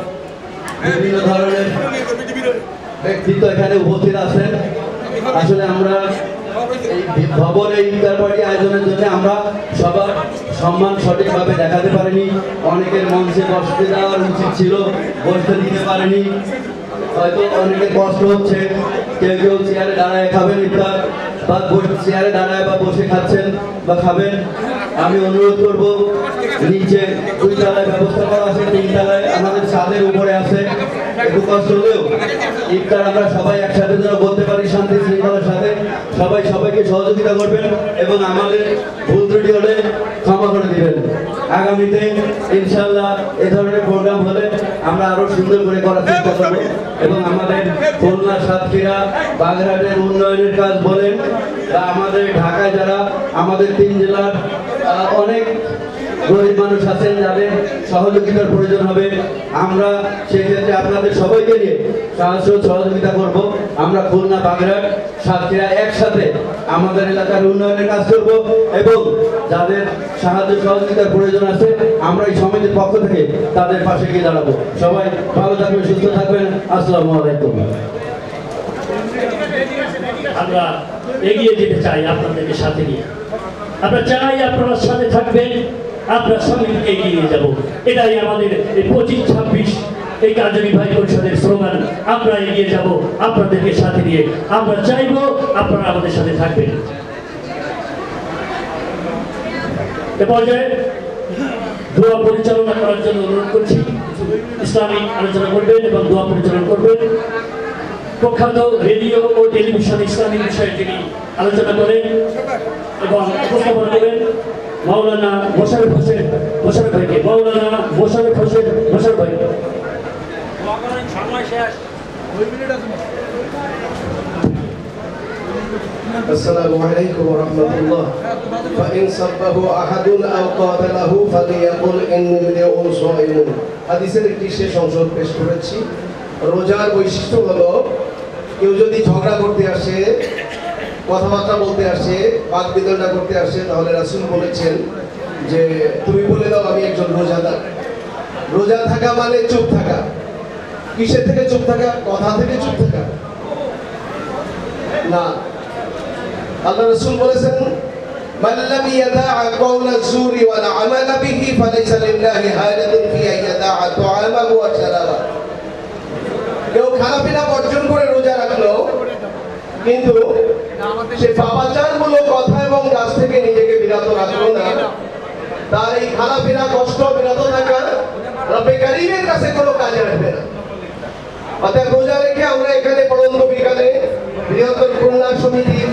বিভিন্ন ধরনের ব্যক্তিত্ব এখানে উপস্থিত আছেন। আসলে আমরা এই ভবনে ইফতার পার্টি আয়োজনের জন্য আমরা সবার সম্মান সঠিকভাবে দেখাতে পারিনি। অনেকের মঞ্চে বসতে দেওয়ার উচিত ছিল, বসতে দিতে পারেনি। হয়তো অনেকের কষ্ট হচ্ছে, কেউ চেয়ারে দাঁড়ায় খাবেন ইফতার, বা চেয়ারে দাঁড়ায় বা বসে খাচ্ছেন বা খাবেন। আমি অনুরোধ করব, নিচে 2 তলায় ব্যবস্থা করা আছে, 3 তলায় আমাদের ছাদের উপরে আছে। একটু কষ্ট হলেও ইফতার আমরা সবাই একসাথে যেন বলতে পারি শান্তি শৃঙ্খলার সাথে। সবাই সবাইকে সহযোগিতা করবেন এবং আমাদের ভুল ত্রুটি হলে ক্ষমা করে দিবেন। আগামীতে ইনশাআল্লাহ এ ধরনের প্রোগ্রাম হলে আমরা আরো সুন্দর করে করার চেষ্টা করব এবং আমাদের খুলনা, সাতক্ষীরা, বাগেরহাটের উন্নয়নের কাজ বলেন বা আমাদের ঢাকায় যারা আমাদের 3 জেলার অনেক গরিব মানুষ আছেন যাদের সহযোগিতার প্রয়োজন হবে, আমরা সেই ক্ষেত্রে আপনাদের সবাইকে নিয়ে সাহায্য সহযোগিতা করব। আমরা খুলনা, বাগেরহাট, সাতক্ষীরা একসাথে আমাদের এলাকার উন্নয়নের কাজ করব এবং যাদের সাহায্য সহযোগিতার প্রয়োজন আছে আমরা এই সমিতির পক্ষ থেকে তাদের পাশে গিয়ে দাঁড়াবো। সবাই ভালো থাকবেন, সুস্থ থাকবেন। আসসালামু আলাইকুম। আমরা এগিয়ে যেতে চাই আপনাদেরকে সাথে নিয়ে। আমরা চাই আপনারা সাথে থাকবেন, আপনার সঙ্গে এগিয়ে নিয়ে যাব। এটাই আমাদের এই 25-26 এই কার্যনির্বাহী পরিষদের স্লোগান। আমরা এগিয়ে যাব আপনাদেরকে সাথে নিয়ে। আমরা চাইবো আপনারা আমাদের সাথে থাকবেন। এ পর্যায়ে দোয়া পরিচালনা করার জন্য অনুরোধ করছি। ইসলামিক আলোচনা করবেন এবং দোয়া পরিচালনা করবেন প্রখ্যাত রেডিও ও টেলিভিশন ইসলামিক বিষয়ে যিনি আলোচনা করেন এবং উপস্থাপনা করেন মাওলানা মোশাররফ হোসেন ভাইকে। মাওলানা মোশাররফ হোসেন ভাইকে। আসসালামু আলাইকুম ওয়া রাহমাতুল্লাহ। ফাইন সাব্বাহু আহাদুন আও ক্বাতালাহু ফালিয়াকুল ইন্নী মিনহুম সাইমুন। হাদিসের একটি শেষ অংশ পেশ করেছি। রোজার বৈশিষ্ট্য হলো কেউ যদি ঝগড়া করতে আসে, কথাবার্তা বলতে আসে, বাদ বিতণ্ডা করতে আসে, তাহলে রাসূল বলেছেন যে তুমি বলে দাও আমি একজন রোজাদার। রোজা থাকা মানে চুপ থাকা। কিসের থেকে চুপ থাকা? কথা থেকে চুপ থাকা না। আল্লাহ রাসূল বলেছেন মান লাম ইয়াদা'a কাওলা যুরি ওয়া আমালা বিহি ফালাইসা লিল্লাহি হাজাতুন ফি আইয়াদা'a তুআমাহু ওয়া শারাবা। কেউ খানাপিনা বর্জন করে রোজা রাখলো কিন্তু সে পাপাচারমূলক কথা এবং কাজ থেকে নিজেকে বিরত রাখলো না, তার এই খানাপিনা কষ্ট বিরত থাকা রব্বে কারীমের কাছে কোনো কাজে আসবে না। অতএব রোজা রেখে আমরা এখানে পড়ন্ত বিকালে বৃহত্তর খুলনা সমিতির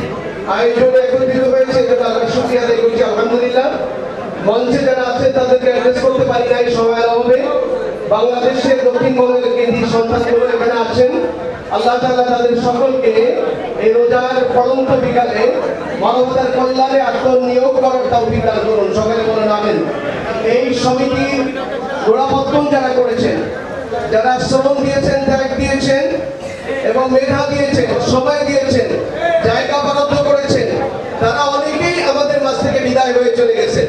আয়োজনে একত্রিত হয়েছে, যেটা আমরা শুকরিয়া আদায় করছি আলহামদুলিল্লাহ। মঞ্চে যারা আছেন তাদেরকে অ্যাড্রেস করতে পারি নাই সময়ের অভাবে। বাংলাদেশের দক্ষিণবঙ্গের কেন্দ্রীয় সন্তানগুলো এখানে আছেন। আল্লাহ তাআলা তাদের সকলকে এই রোজার পড়ন্ত বিকালে মানবতার কল্যাণে আত্মনিয়োগ করার তৌফিক দান করুন। সকলে বলুন আমিন। এই সমিতির গোড়াপত্তন যারা করেছেন, যারা শ্রম দিয়েছেন, ত্যাগ দিয়েছেন এবং মেধা দিয়েছেন, সময় দিয়েছেন, জায়গা বরাদ্দ করেছেন, তারা অনেকেই আমাদের মাঝ থেকে বিদায় হয়ে চলে গেছেন।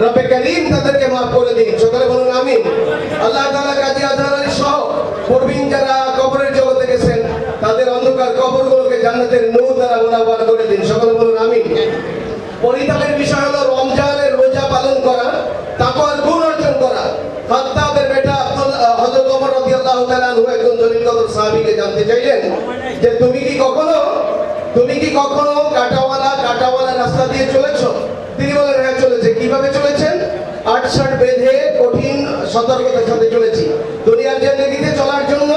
রব্বে কারীম তাদেরকে মাফ করে দিন। সকলে বলুন আমিন। আল্লাহ তাআলা কাজী আজহার আলী সহ প্রবীণ যারা কবরের জগতে গেছেন, তাদের অন্ধকার কবরগুলোকে জান্নাতের নূর দ্বারা মুনাওয়ার করে দিন। সকলে বলুন আমিন। পরিতাপের বিষয় হলো রমজানের রোজা পালন করা, তাকওয়ার গুণ অর্জন করা। খাত্তাবের বেটা হযরত ওমর রাদিয়াল্লাহু তাআলা আনহু একজন জলিল কদর সাহাবীকে জানতে চাইলেন যে তুমি কি কখনো কাঁটাওয়ালা রাস্তা দিয়ে চলেছো? তিনি বলেন হ্যাঁ চলেছে। কিভাবে চলেছেন? ৮ বেঁধে কঠিন সতর্কতার সাথে চলেছি। দুনিয়ার জিন্দেগিতে চলার জন্য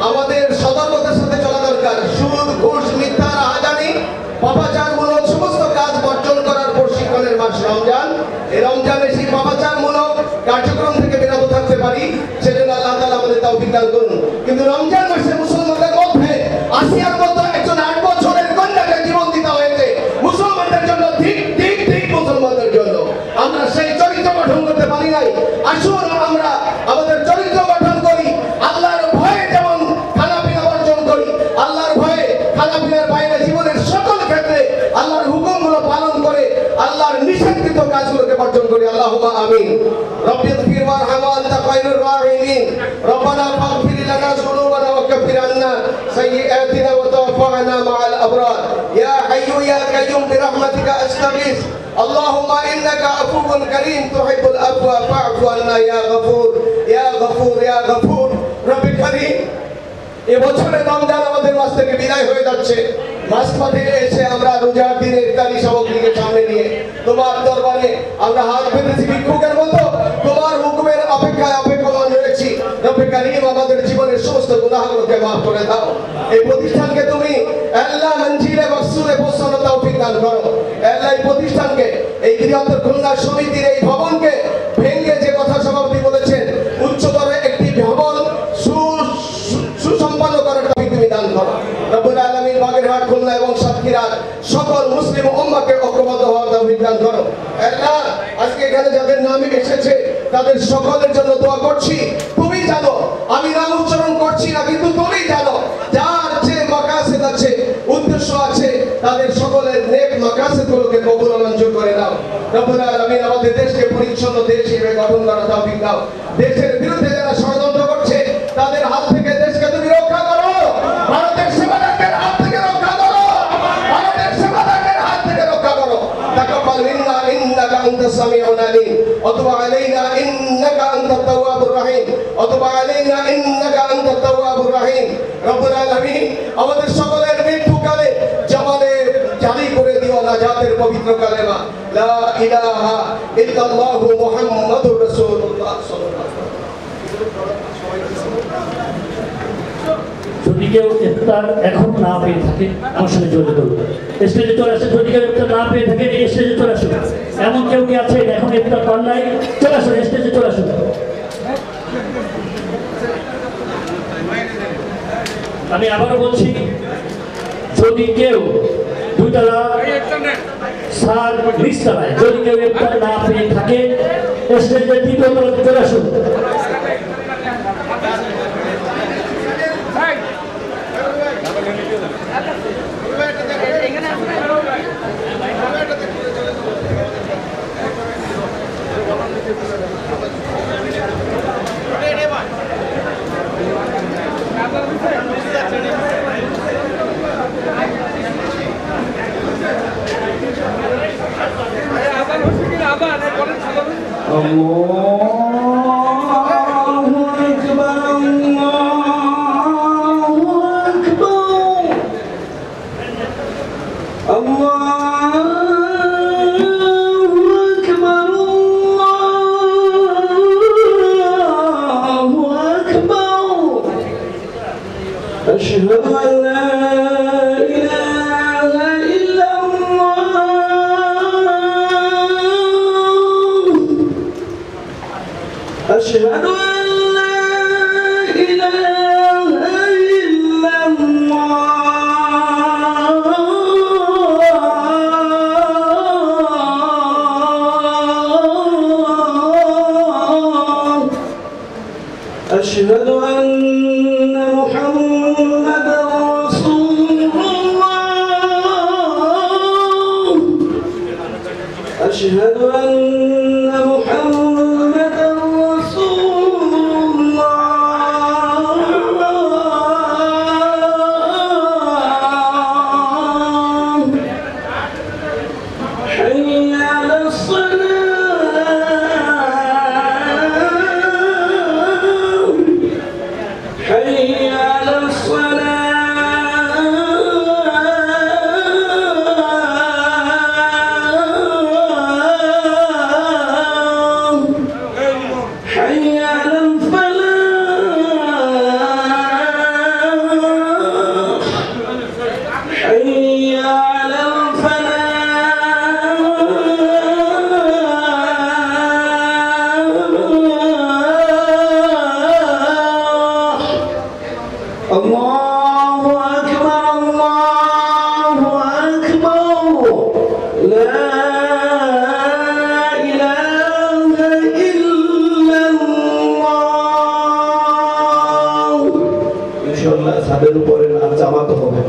আমাদের সতর্কতার সাথে চলা দরকার। সুদ, ঘুষ, মিথ্যা, রাহাজানি, পাপাচারমূলক সমস্ত কাজ বর্জন করার প্রশিক্ষণের মাস রমজান। এই রমজানে সেই পাপাচারমূলক কার্যক্রম থেকে বিরত থাকতে পারি, সেজন্য আল্লাহ তাআলা আমাদের তৌফিক দান করুন। কিন্তু রমজান মাসে মুসলমানদের মধ্যে আসিয়ার মতো একজন ৮ বছরের কন্যাকে জীবন দিতে হয়েছে মুসলমানদের জন্য, ঠিক মুসলমানদের জন্য। আমরা সেই চরিত্র গঠন করতে পারি নাই। আসুন আমরা আমাদের চরিত্র গঠন করি, আল্লাহর ভয়ে যেমন খানাপিনা বর্জন করি, আল্লাহর ভয়ে খানাপিনার বাইরে জীবনের সকল ক্ষেত্রে আল্লাহর হুকুমগুলো পালন করে আল্লাহর নিষেধকৃত কাজগুলোকে বর্জন করি। আল্লাহুম্মা আমিন। রব্বিগফির ওয়ারহাম ওয়া আনতা খায়রুর রাহিমিন। রব্বানা ফাগফির লানা যুনুবানা ওয়া কাফির আন্না সাইয়্যাতিনা ওয়া তাওফানা মা'আল আবরার। ইয়া হাইয়্যু ইয়া কাইয়্যুম বিরহমাতিকা আস্তাগীথ। اللهم إنك عفو كريم تحب العفو فاعف عنا يا غفور يا غفور يا غفور رب كريم। এবছরের রমজান আমাদের মাস থেকে বিদায় হয়ে যাচ্ছে। মাঝপথে এসে আমরা রোজার দিনের ইফতারি সামগ্রীকে সামনে নিয়ে তোমার দরবারে আমরা হাত পেতেছি ভিক্ষুকের মতো, তোমার হুকুমের অপেক্ষায় অপেক্ষমান রয়েছি। রব্বে কারীম আমাদের জীবনের সমস্ত গুনাহগুলোকে মাফ করে দাও। এই প্রতিষ্ঠানকে তুমি আল্লাহ মঞ্জিলে মাকসুদে পৌঁছানোর তৌফিক দান করো। আল্লাহ এই প্রতিষ্ঠানকে, এই বৃহত্তর খুলনা সমিতির এই ভবনকে ভেঙে যে কথা সভাপতি বলেছেন, উচ্চতর একটি ভবন সুসম্পন্ন করার তৌফিক তুমি দান করো। রব্বুল আলামিন বাগেরহাট, খুলনা এবং সাতক্ষীরার সকল মুসলিম উম্মাহকে ঐক্যবদ্ধ হওয়ার তৌফিক দান করো। আল্লাহ আজকে এখানে যাদের নাম এসেছে তাদের সকলের জন্য দোয়া করছি। তুমি জানো, আমি নাম উচ্চারণ করছি না, কিন্তু তুমি জানো যার যে মাকাসিদ আছে, উদ্দেশ্য আছে, তাদের সকলের নেক মাকাসিদগুলোকে কবুল ও মঞ্জুর করে নাও। রব্বুল আলামিন আমাদের দেশকে পরিচ্ছন্ন দেশ হিসেবে গঠন করার তৌফিক দাও। দেশের বিরুদ্ধে যারা ষড়যন্ত্র করছে তাদের হাত থেকে দেশকে তুমি রক্ষা করো। ভারতের সেনাবাহিনীর হাত থেকে রক্ষা করো। ভারতের সেনাবাহিনীর হাত থেকে রক্ষা করো। তাকাব্বাল মিন্না ইন্নাকা আনতাস সামিউল আলিম ওয়া তুব আলাইনা ইন্নাকা আনতাত তাওয়াবুর রহিম ওয়া তুব আলাইনা ইন্নাকা আনতাত তাওয়াবুর রহিম। রব্বুল আলামিন আমাদের সকলের মৃত্যুকালে জবানে জারি করে দিও নাজাতের পবিত্র কালেমা লা ইলাহা ইল্লাল্লাহু মুহাম্মাদুর রাসূলুল্লাহ সাল্লাল্লাহু আলাইহি ওয়াসাল্লাম। যদি কেউ ইফতার এখন না পেয়ে থাকে আমার সঙ্গে যোগাযোগ করুন। স্টেজে চলে আসে। যদি কেউ ইফতার না পেয়ে থাকে স্টেজে চলে আসুন। এমন কেউ কি আছে এখন ইফতার পান নাই? চলে আসুন, স্টেজে চলে আসুন। আমি আবারও বলছি, যদি কেউ দুইতলা সার নিচতলায় যদি কেউ ইফতার না পেয়ে থাকে স্টেজের দ্বিতীয় তলাতে চলে আসুন। أشهد أن محمدا رسول الله أشهد أن محمدا رسول الله আল্লাহু আকবার, আল্লাহু আকবার, লা ইলাহা ইল্লাল্লাহ। ইনশাআল্লাহ ছাদের উপরে নাচ জামাত হবে।